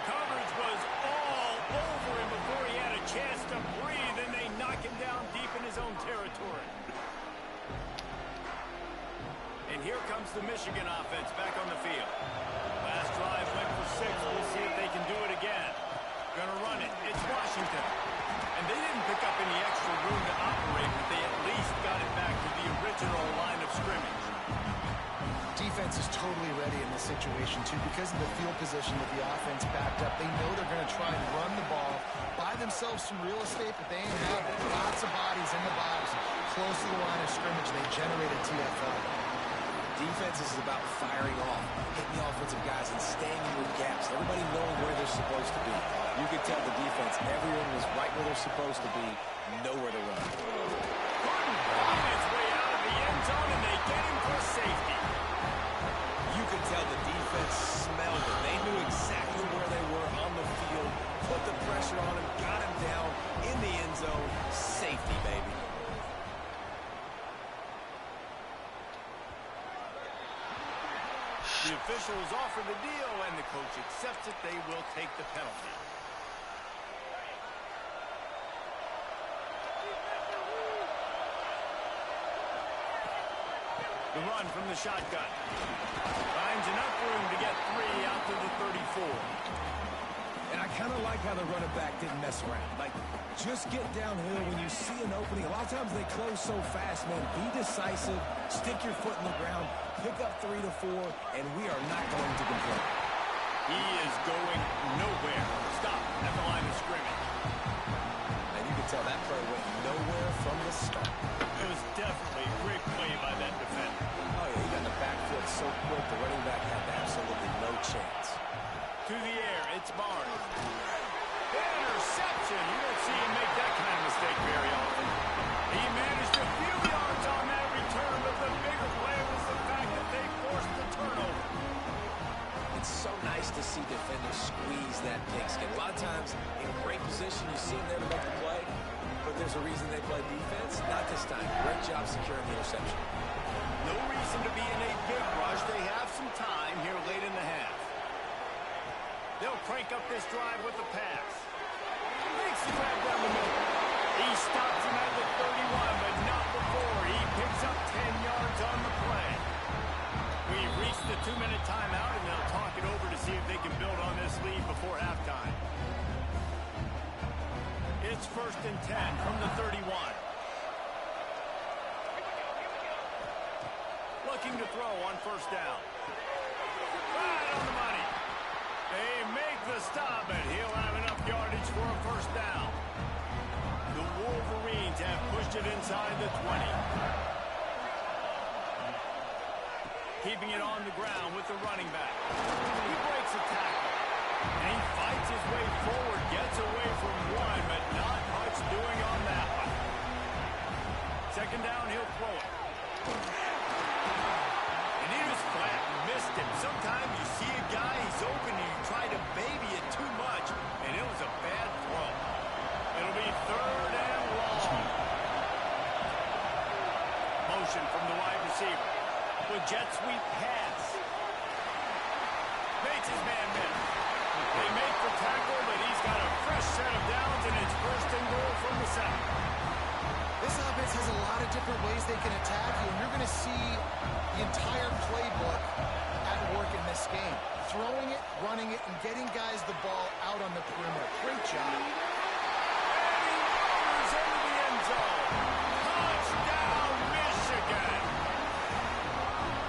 Coverage was all over him before he had a chance to breathe, and they knock him down deep in his own territory. And here comes the Michigan offense back on the field. Last drive went for 6. We'll see if they can do it again. Gonna run it. It's Washington. And they didn't pick up any extra room to operate, but they at least got it back to the original line of scrimmage. Defense is totally ready in this situation, too, because of the field position that the offense backed up. They know they're going to try and run the ball, buy themselves some real estate, but they ain't have it. Lots of bodies in the box, close to the line of scrimmage. They generate a TFL. Defense is about firing off, hitting the offensive guys, and staying in your gaps. Everybody knowing where they're supposed to be. You could tell the defense, everyone was right where they're supposed to be, nowhere to run. Gordon pulling his way out of the end zone, and they get him for safety. You could tell the defense smelled it. They knew exactly where they were on the field, put the pressure on him, got him down in the end zone. Safety, baby. The officials offer the deal, and the coach accepts it. They will take the penalty. The run from the shotgun. Finds enough room to get 3 out to the 34. And I kind of like how the running back didn't mess around. Like, just get downhill when you see an opening. A lot of times they close so fast, man. Be decisive, stick your foot in the ground, pick up 3 to 4, and we are not going to complain. He is going nowhere. Stop at the line of scrimmage. And you can tell that play went nowhere from the start. It was definitely a great play by that defender. Oh, yeah, he got in the backfield so quick, the running back had absolutely no chance. To the air, it's Barnes. Interception. You don't see him make that kind of mistake very often. He managed a few yards on that return, but the bigger play was the fact that they forced the turnover. It's so nice to see defenders squeeze that pigskin. A lot of times, in great position, you see them there to make the play, but there's a reason they play defense. Not this time. Great job securing the interception. No reason to be in a big rush. They have some time here late in the half. They'll crank up this drive with the pass. Makes the grab down the middle. He stops him at the 31, but not before. He picks up 10 yards on the play. We've reached the 2-minute timeout, and they'll talk it over to see if they can build on this lead before halftime. It's 1st and 10 from the 31. Looking to throw on 1st down. Right on the money. They make the stop, and he'll have enough yardage for a 1st down. The Wolverines have pushed it inside the 20. Keeping it on the ground with the running back. He breaks a tackle. And he fights his way forward, gets away from one, but not much doing on that one. 2nd down, he'll throw it. And he was flat and missed him. Sometimes you see a guy, he's open, and you try to baby it too much, and it was a bad throw. It'll be 3rd and long. jet sweep pass. Makes his man miss. They make the tackle, but he's got a fresh set of downs, and it's first and goal from the center. This offense has a lot of different ways they can attack you, and you're going to see the entire playbook at work in this game. Throwing it, running it, and getting guys the ball out on the perimeter. Great job. And he rolls into the end zone. Touchdown, Michigan.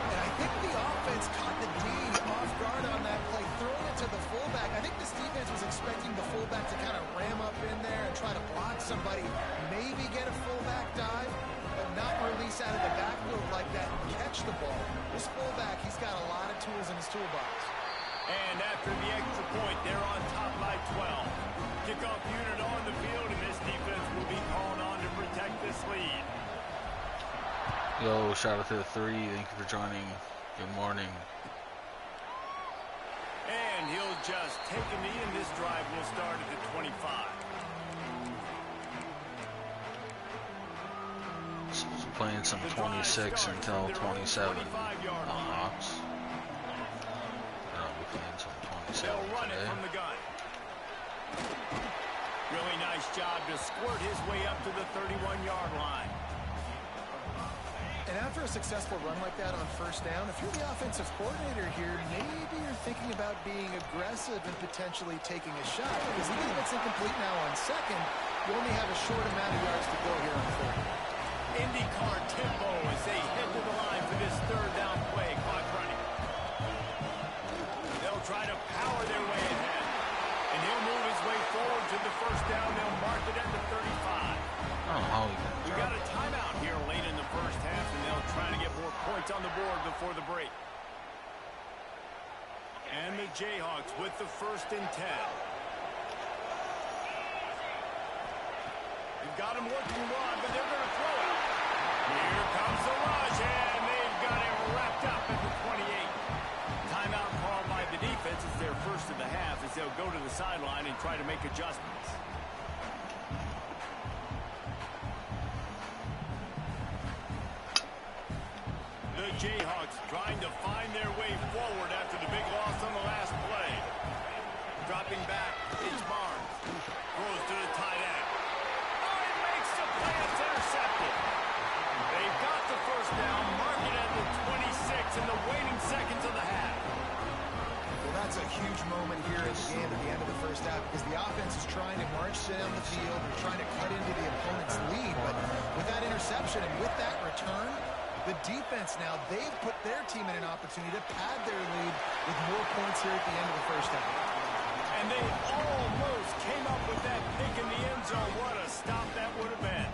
And I think the offense caught the D off guard on that play, throwing it to the fullback. I think this defense was expecting the fullback to kind of ram up in there and try to block somebody, maybe get a fullback dive, but not release out of the backfield like that and catch the ball. This fullback, he's got a lot of tools in his toolbox. And after the extra point, they're on top by 12. Kickoff unit on the field, and this defense will be called on to protect this lead. Yo, shout out to the 3. Thank you for joining. Good morning. And he'll just take a knee, and this drive will start at the 25. So playing some 26 until 27 on Hawks. I'll be playing some 27 They'll run today. it from the gun. Really nice job to squirt his way up to the 31-yard line. And after a successful run like that on first down, if you're the offensive coordinator here, maybe you're thinking about being aggressive and potentially taking a shot. Because even if it's incomplete now on second, you only have a short amount of yards to go here on third. IndyCar tempo as they head to the line for this third down play. Clock running. They'll try to power their way ahead. And he'll move his way forward to the first down. They'll mark it at the 35. I don't know how he can We got a timeout here late in the first half, and they'll try to get more points on the board before the break. And the Jayhawks with the 1st and 10. They've got him working one, but they're going to throw it. Here comes the rush, and they've got it wrapped up at the 28. Timeout called by the defense. It's their first of the half as they'll go to the sideline and try to make adjustments. The Jayhawks trying to find their way forward after the big loss on the last play. Dropping back, it's Barnes. Throws to the tight end. Oh, it makes the play. It's intercepted. They've got the first down, mark it at the 26 in the waning seconds of the half. Well, that's a huge moment here in the game at the end of the first half because the offense is trying to march down the field and trying to cut into the opponent's lead. But with that interception and with that return, the defense now, they've put their team in an opportunity to pad their lead with more points here at the end of the first half. And they almost came up with that pick in the end zone. What a stop that would have been.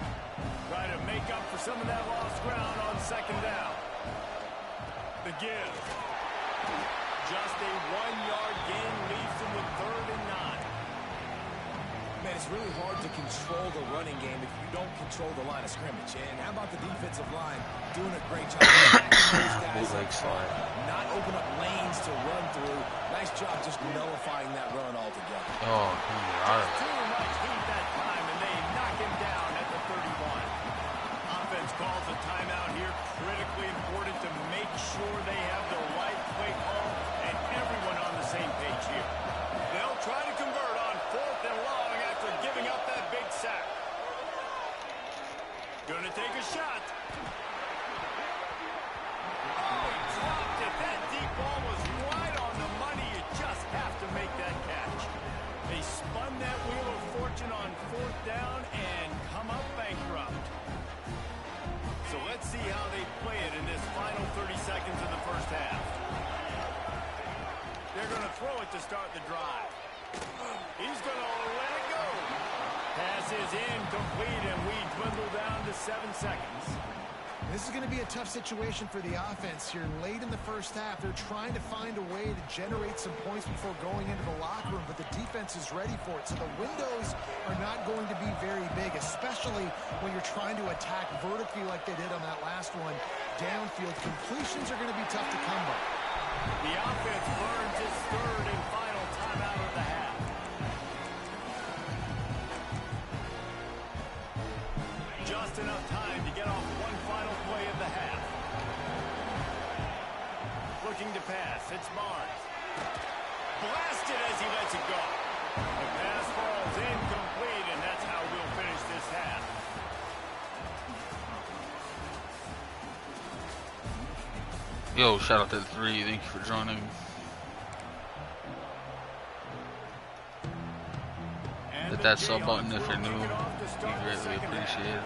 Try to make up for some of that lost ground on second down. The give. Just a 1-yard gain leaves them with 3rd and 9. Man, it's really hard to control the running game if you don't control the line of scrimmage. And how about the defensive line doing a great job of those guys not open up lanes to run through. Nice job just nullifying that run altogether. Oh, come on. Too much heat that time, and they knock him down at the 31. Offense calls a timeout here. Critically important to make sure they have the right play call and everyone on the same page here. They'll try to convert on 4th and long after giving up that big sack. Gonna take a shot. Oh, he dropped it. That deep ball was right on the money. You just have to make that catch. They spun that wheel of fortune on 4th down and come up bankrupt. So let's see how they play it in this final 30 seconds of the first half. They're going to throw it to start the drive. He's going to let it go. Pass is incomplete, and we dwindle down to 7 seconds. This is going to be a tough situation for the offense here. Late in the first half, they're trying to find a way to generate some points before going into the locker room, but the defense is ready for it. So the windows are not going to be very big, especially when you're trying to attack vertically like they did on that last one. Downfield completions are going to be tough to come by. The offense burns its 3rd and final timeout of the half. Just enough time to get off one final play of the half. looking to pass. It's Barnes. Blasted as he lets it go. The pass falls incomplete, and that's how we'll finish this half. Yo, shout out to the 3. Thank you for joining. Hit that sub button if you're new. Be greatly appreciated.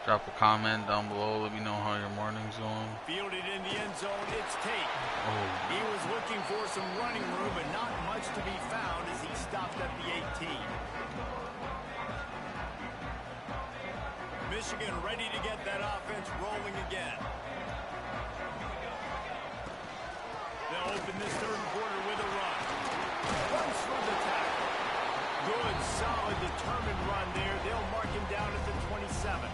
Drop a comment down below. Let me know how your morning's going. Fielded in the end zone. It's Tate. Oh. He was looking for some running room, but not much to be found as he stopped at the 18. Michigan ready to get that offense rolling again. They'll open this third quarter with a run. Runs through the tackle. Good, solid, determined run there. They'll mark him down at the 27.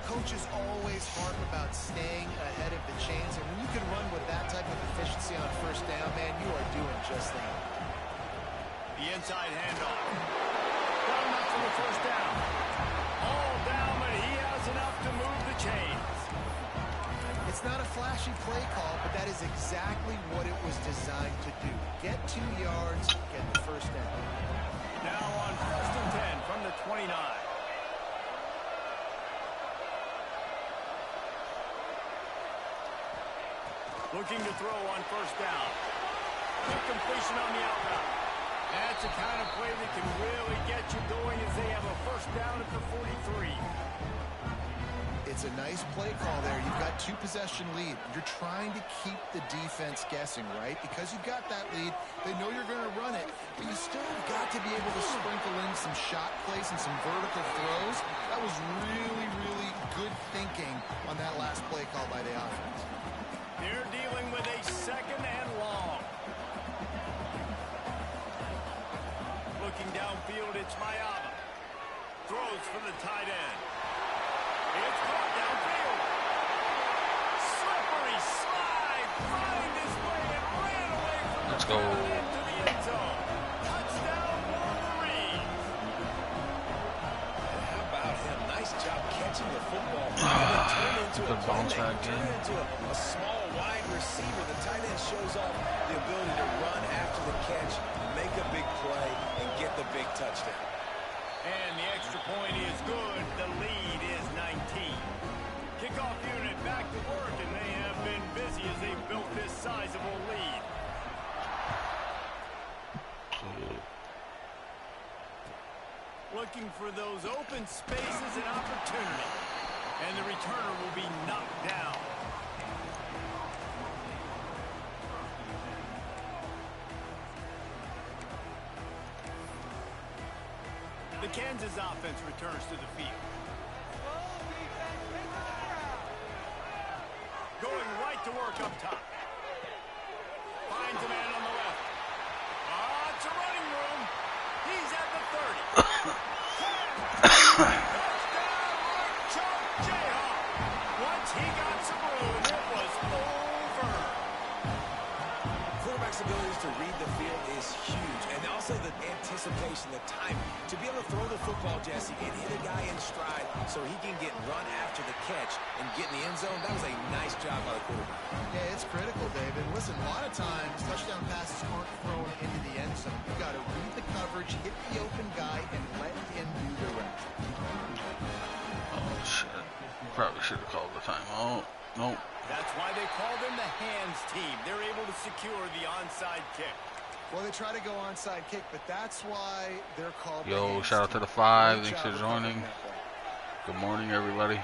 Coaches always harp about staying ahead of the chains, and when you can run with that type of efficiency on first down, man, you are doing just that. The inside handoff. Got enough for the first down. All down, but he has enough to move the chains. It's not a flashy play call, but that is exactly what it was designed to do. Get 2 yards, get the first down. Now on 1st and 10 from the 29. Looking to throw on first down. Quick completion on the out route. That's the kind of play that can really get you going as they have a first down at the 43. It's a nice play call there. You've got 2-possession lead. You're trying to keep the defense guessing, right? Because you've got that lead, they know you're going to run it, but you still have got to be able to sprinkle in some shot plays and some vertical throws. That was really, really good thinking on that last play call by the offense. They're dealing with a second and long. Looking downfield, it's Mayaba. Throws for the tight end. It's caught downfield. Slippery slide. Find his way and ran away from the ground into the end zone. Touchdown, Wolverines. And how about him? Nice job catching the football. Good bounce back game. Into a small wide receiver. The tight end shows off the ability to run after the catch, make a big play, and get the big touchdown. And the extra point is good. The lead is 19. Kickoff unit back to work, and they have been busy as they've built this sizable lead. Looking for those open spaces and opportunity. And the returner will be knocked down. The Kansas offense returns to the field. Going right to work up top. Finds a man on the left. It's a running room. He's at the 30. Touchdown, Chuck Jayhawk. Once he got some room, it was over. Quarterback's ability to read the field is huge, and also the anticipation, the timing. To be able to throw the football, Jesse, and hit a guy in stride so he can get run after the catch and get in the end zone, that was a nice job by the quarterback. Yeah, it's critical, David. Listen, a lot of times, touchdown passes aren't thrown into the end zone. You've got to read the coverage, hit the open guy, and let him do the rest. Oh, shit. Probably should have called the timeout. Nope. That's why they call them the hands team. They're able to secure the onside kick. Well, they try to go onside kick, but that's why they're called. Yo, shout out to the 5. Thanks for joining. Good morning, everybody.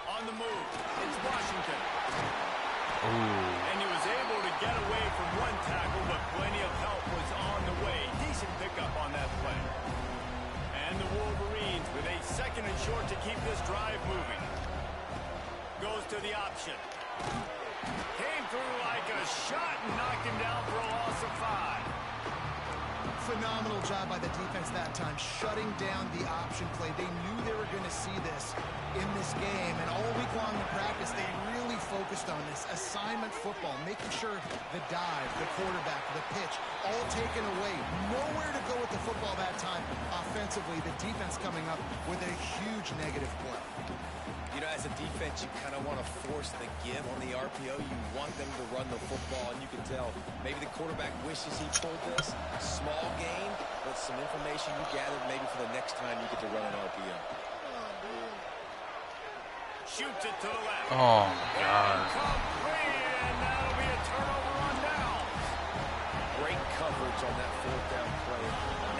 On the move, it's Washington. Ooh. And he was able to get away from one tackle, but plenty of help was on the way. Decent pickup on that play. And the Wolverines with a second and short to keep this drive moving. Goes to the option. Came through like a shot and knocked him down for a loss of 5. Phenomenal job by the defense that time, shutting down the option play. They knew they were going to see this in this game, and all week long in practice, they really focused on this assignment football, making sure the dive, the quarterback, the pitch, all taken away. Nowhere to go with the football that time. Offensively, the defense coming up with a huge negative play. You know, as a defense, you kind of want to force the give on the RPO. You want them to run the football, and you can tell maybe the quarterback wishes he pulled this. Small gain, but some information you gathered maybe for the next time you get to run an RPO. Shoots it to the left. Oh, my God. And that'll be a turnover on downs. Great coverage on that fourth down play.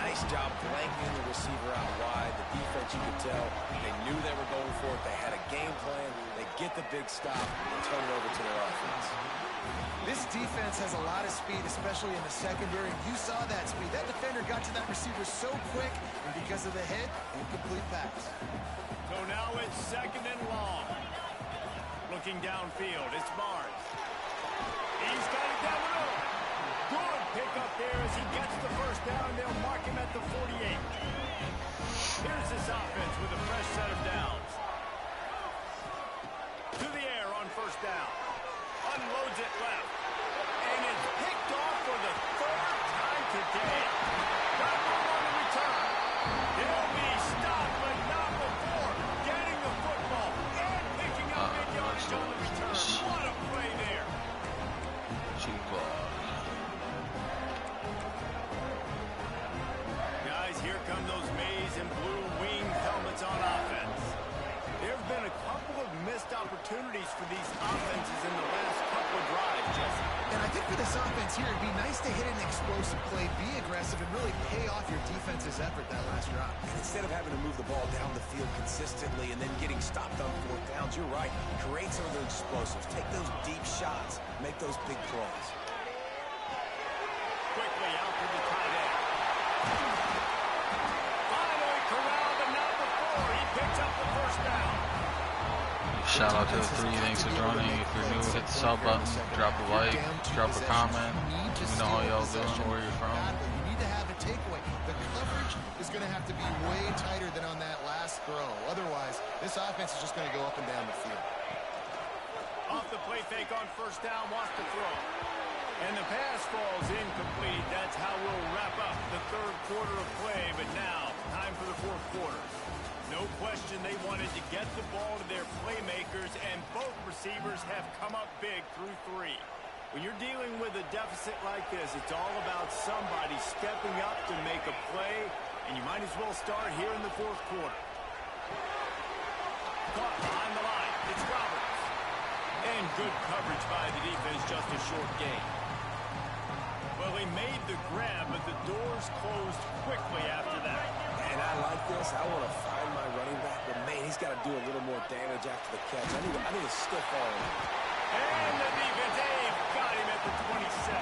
Nice job blanking the receiver out wide. The defense, you could tell, they knew they were going for it. They had a game plan. They get the big stop and turn it over to their offense. This defense has a lot of speed, especially in the secondary. You saw that speed. That defender got to that receiver so quick, and because of the hit, incomplete pass. So now it's 2nd and long. Looking downfield, it's Barnes. He's got it down the middle. Good pickup there as he gets the first down. They'll mark him at the 48. Here's this offense with a fresh set of downs. To the air on first down. Unloads it left. And it's picked off for the 3rd time today. Got room on the return. He'll be stopped, but not before getting the football and picking up big yardage on the return. What a play there. Guys, here come those maize and blue winged helmets on offense. There have been a couple of missed opportunities for these offenses in the last couple of drives, Jesse. And I think for this offense here, it'd be nice to hit an explosive play, be aggressive, and really pay off your defense's effort that last drive. And instead of having to move the ball down the field consistently and then getting stopped on fourth downs, you're right. Create some of those explosives. Take those deep shots. Make those big plays. Quickly out to the tight end. Finally corralled, but not before. He picks up the first down. Shout out to the 3 Thanks for joining. If you're new, hit the sub button, drop a like, drop a comment. Let me know how y'all doing, where you're from. You need to have a takeaway. The coverage is going to have to be way tighter than on that last throw. Otherwise, this offense is just going to go up and down the field. Off the play fake on first down, wants to throw. And the pass falls incomplete. That's how we'll wrap up the 3rd quarter of play. But now, time for the 4th quarter. No question they wanted to get the ball to their playmakers, and both receivers have come up big through 3. When you're dealing with a deficit like this, it's all about somebody stepping up to make a play, and you might as well start here in the 4th quarter. Caught behind the line. It's Roberts. And good coverage by the defense, just a short gain. Well, he made the grab, but the doors closed quickly after that. And I like this. I want to find my running back, but man, he's got to do a little more damage after the catch. I need a stiff arm. And the defense, they've got him at the 27.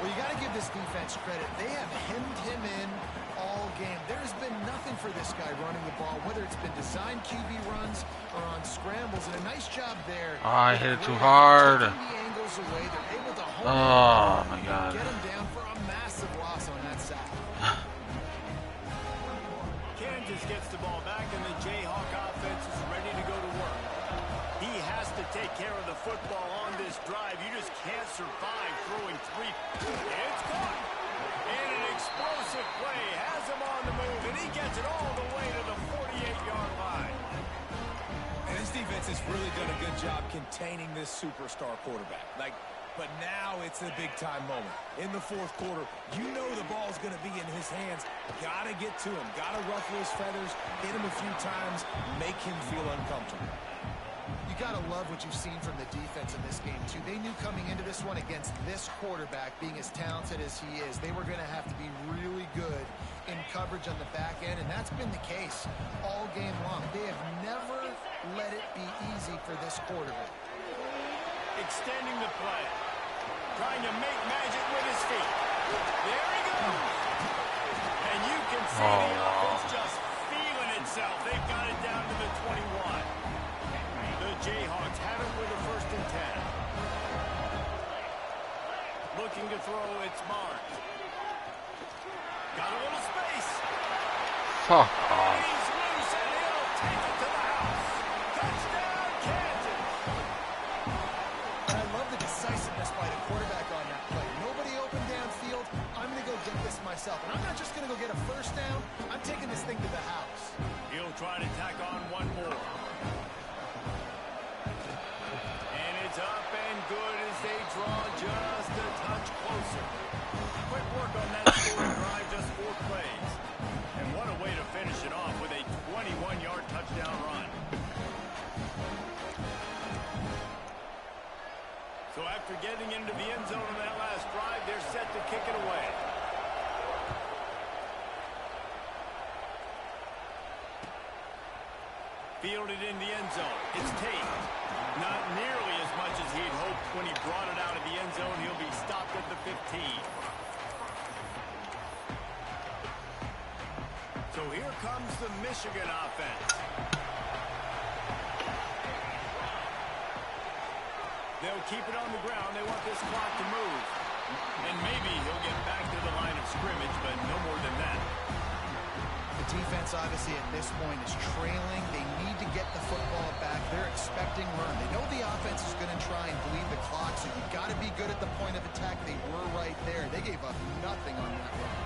Well, you got to give this defense credit. They have hemmed him in all game. There's been nothing for this guy running the ball, whether it's been designed QB runs or on scrambles, and a nice job there. Oh, I hit it too hard. The angles away. They're able to hold Oh, my God. get him down for a massive loss on that sack. Kansas gets the ball back, and the Jayhawk offense is ready to go to work. He has to take care of the football on this drive. You just can't survive throwing 3. It's caught. And an explosive play has him on the move, and he gets it all the way to the 48-yard line. And this defense has really done a good job containing this superstar quarterback. But now it's a big-time moment. In the 4th quarter, you know the ball's going to be in his hands. Got to get to him. Got to ruffle his feathers, hit him a few times, make him feel uncomfortable. You got to love what you've seen from the defense in this game, too. They knew coming into this one against this quarterback, being as talented as he is, they were going to have to be really good in coverage on the back end, and that's been the case all game long. They have never let it be easy for this quarterback. Extending the play. Trying to make magic with his feet. There he goes. And you can see the offense just feeling itself. They've got it down to the 21. The Jayhawks have it with a 1st and 10. Looking to throw, it's Barnes. Got a little space. Fuck And off. he's loose, and he'll take it to the house. Touchdown, Kansas. myself, and I'm not just going to go get a first down. I'm taking this thing to the house. He'll try to tack on one more. And it's up and good as they draw just a touch closer. Quick work on that scoring drive, just 4 plays. And what a way to finish it off with a 21-yard touchdown run. So after getting into the end zone on that last drive, they're set to kick it away. Fielded in the end zone. It's Tate. Not nearly as much as he'd hoped when he brought it out of the end zone. He'll be stopped at the 15. So here comes the Michigan offense. They'll keep it on the ground. They want this clock to move. And maybe he'll get back to the line of scrimmage, but no more than that. The defense, obviously, at this point is trailing. They need to get the football back. They're expecting run. They know the offense is going to try and bleed the clock, so you've got to be good at the point of attack. They were right there. They gave up nothing on that run.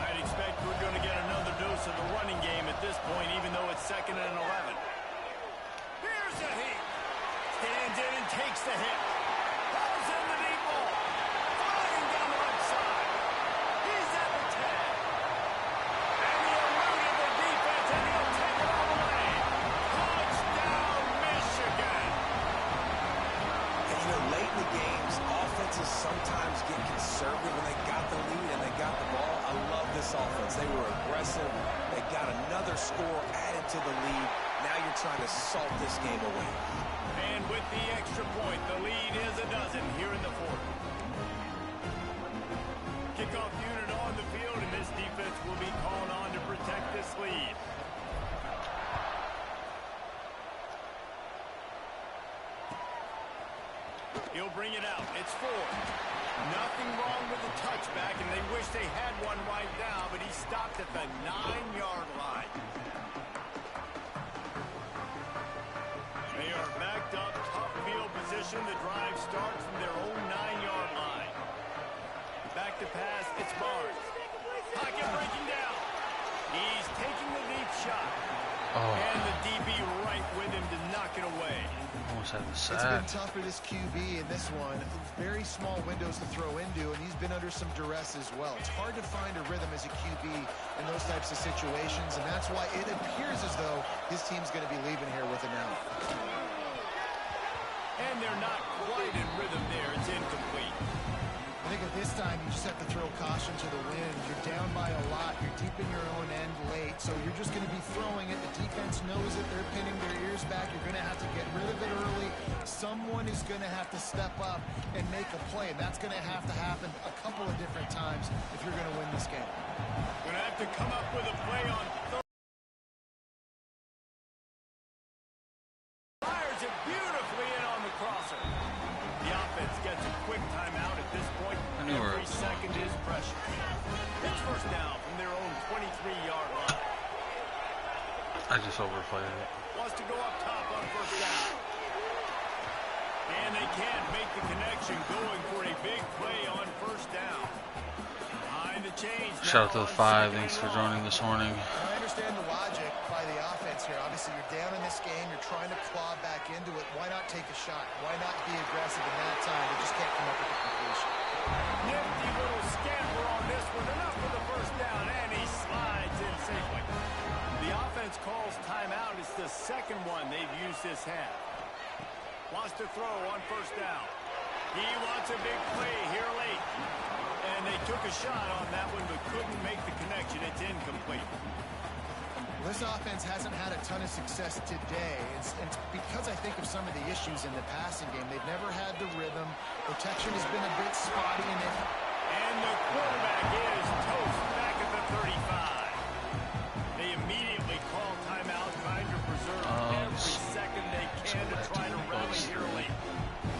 I'd expect we're going to get another dose of the running game at this point, even though it's 2nd and 11. Here's a heat. Stands in and takes the hit. Pulls in the deep ball. Flying down the left side. He's at the 10. And he eluded the defense, and he'll take it all the way. Touchdown, Michigan. And, late in the games, offenses sometimes get conservative when they got the lead and they got the ball. I love this offense. They were aggressive. They got another score added to the lead. Now you're trying to salt this game away. And with the extra point, the lead is a dozen here in the 4th. Kickoff unit on the field, and this defense will be called on to protect this lead. He'll bring it out. It's 4. Nothing wrong with the touchback, and they wish they had one right now, but he stopped at the 9-yard line. They are backed up, tough field position. The drive starts from their own 9-yard line. Back to pass, it's Barnes. Pocket breaking down. He's taking the deep shot. And the DB right with him to knock it away. Almost had the sack. It's been tough for this QB in this one. Very small windows to throw into, and he's been under some duress as well. It's hard to find a rhythm as a QB in those types of situations, and that's why it appears as though his team's going to be leaving here with an out. And they're not quite in rhythm there. It's incomplete. I think at this time you just have to throw caution to the wind. You're down by a lot. You're deep in your own end late, so you're just going to be throwing it. The defense knows it. They're pinning their ears back. You're going to have to get rid of it early. Someone is going to have to step up and make a play, and that's going to happen a couple of different times if you're going to win this game. Going to have to come up with a play on third. Fires it beautifully in on the crosser. The offense gets a quick timeout at this point. Every second is pressure. It's first down from their own 23-yard line. I just overplayed it. Wants to go up top on first down. And they can't make the connection, going for a big play on first down. Behind the change. Shout out to the 5. Thanks for joining this morning. I understand the logic by the offense here. Obviously, you're down in this game. You're trying to claw back into it. Why not take a shot? Why not be aggressive in that time? They just can't come up with a completion. Nifty little scamper on this one. Enough for the first down, and he slides in safely. The offense calls timeout. It's the second one they've used this half. Wants to throw on first down. He wants a big play here late. And they took a shot on that one, but couldn't make the connection. It's incomplete. This offense hasn't had a ton of success today. It's because I think of some of the issues in the passing game. They've never had the rhythm. Protection has been a bit spotty in it. And the quarterback is toast back at the 35. They immediately call timeout, trying to preserve every second they can to try to rally here late.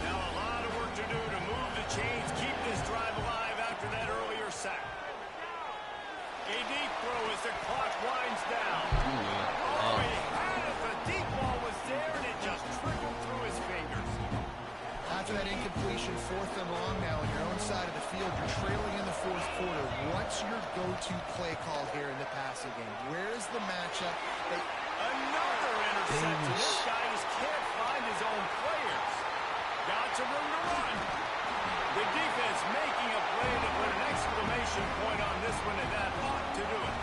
Now a lot of work to do to move the chains, keep this drive alive after that earlier sack. A deep throw as the clock winds down. Oh, he had it. The deep ball was there, and it just trickled through his fingers. After that incompletion, 4th and long now on your own side of the field. You're trailing in the 4th quarter. What's your go-to play call here in the passing game? Where is the matchup? Another interception. This guy just can't find his own players. Got some room to run. The defense making a play to put an exclamation point on this one, and that ought to do it.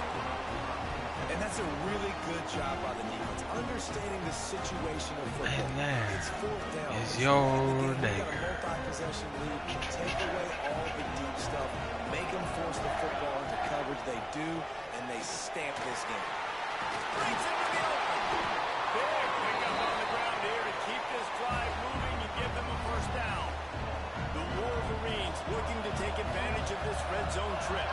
And that's a really good job by the defense, understanding the situation of football. And there it's 4th down. is your nigger. Multi-possession lead. You take away all the deep stuff, make them force the football into coverage. They do, and they stamp this game. Breaks into the open. Big pickup on the ground here to keep this drive moving and give them a first down. The Wolverines looking to take advantage of this red zone trip.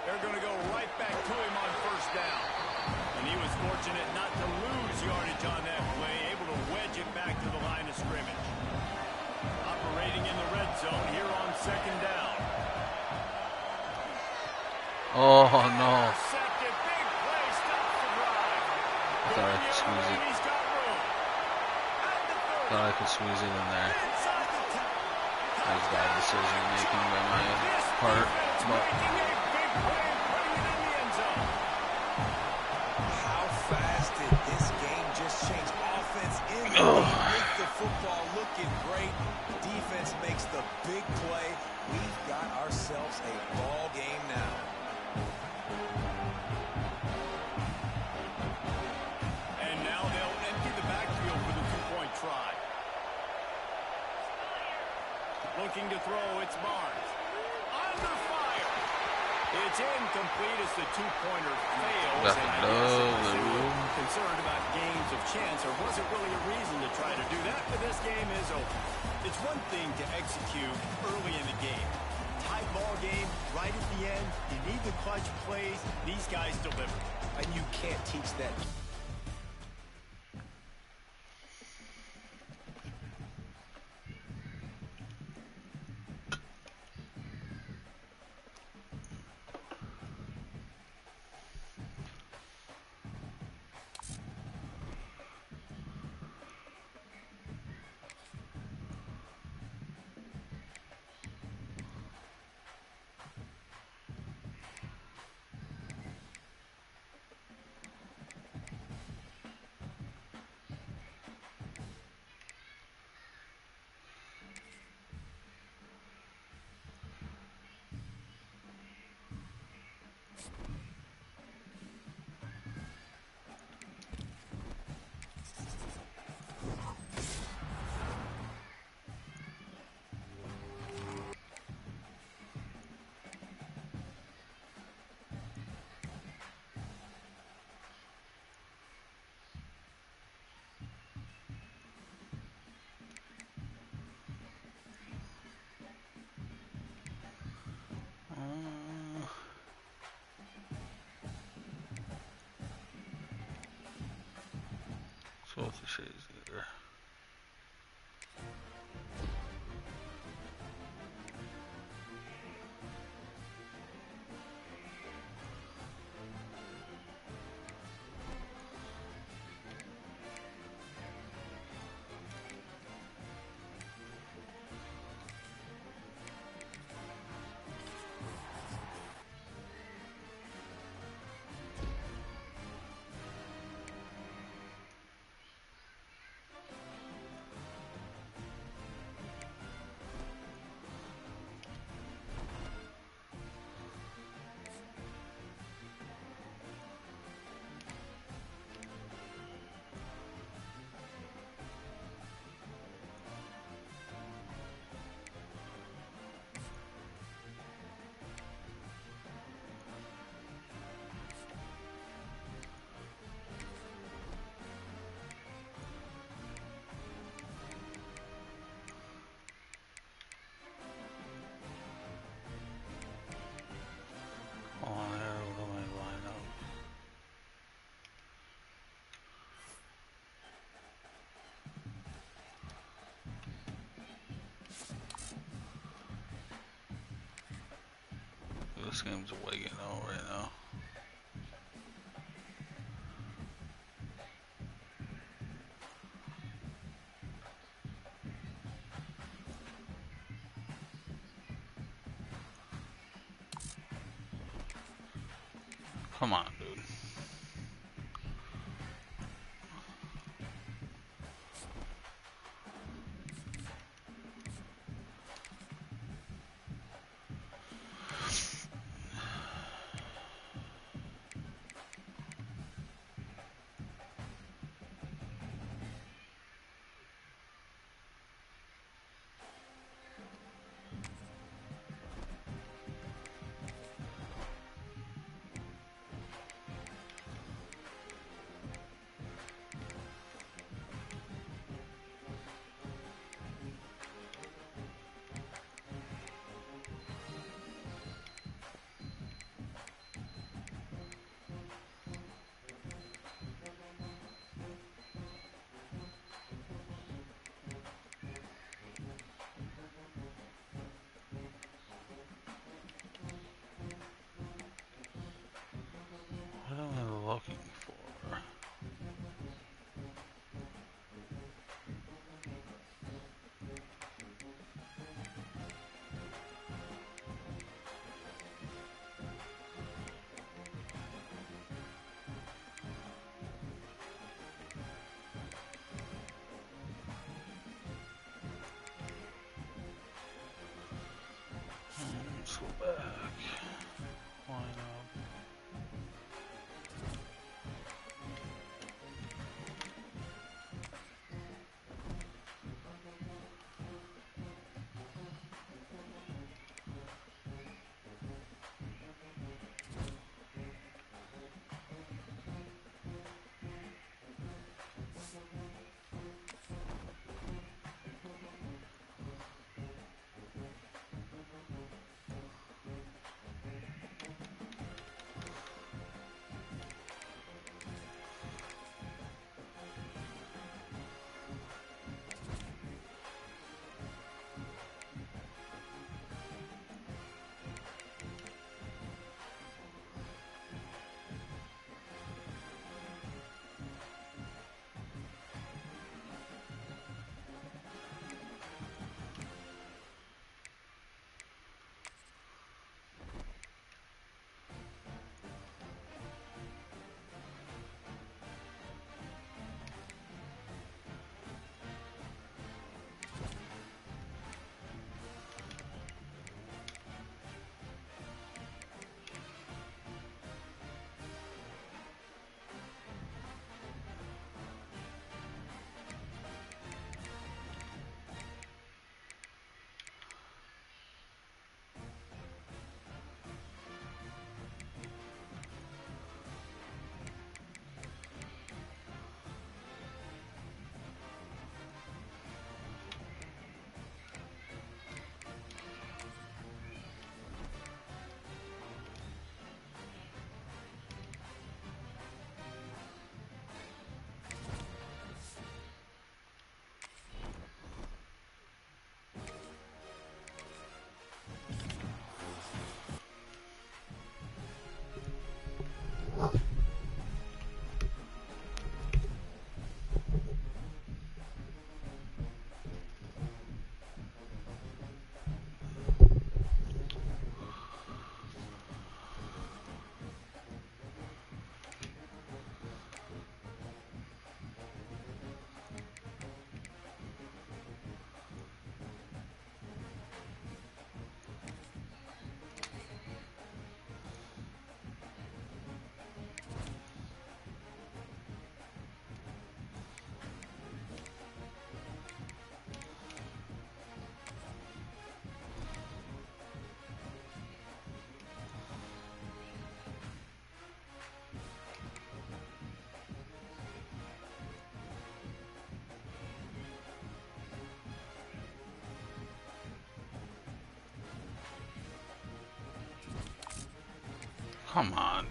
They're going to go right back to him on first down. And he was fortunate not to lose yardage on that play, able to wedge it back to the line of scrimmage. Operating in the red zone here on 2nd down. Oh no. Second big play stops the drive. I thought I could squeeze it. He's got room. At the 30. Thought I could squeeze it in there. Inside the 10. That was bad decision making by my part. But Making a big play and putting it in the end zone. How fast did this game just change? Offense in the lead with the football looking great. Defense makes the big play. We've got ourselves a ball game now. And now they'll empty the backfield for the 2-point try. Looking to throw, it's Barnes. Under fire. It's incomplete as the 2-pointer fails. That's And I no guess they were room. concerned about games of chance. There wasn't really a reason to try to do that, but this game is over. It's one thing to execute early in the game. Tight ball game, right at the end. You need the clutch plays. These guys deliver. And you can't teach that. So what's the shades there? This game's wagging out right now. Come on, dude. What am I looking for? Let's go back. Line up. Come on,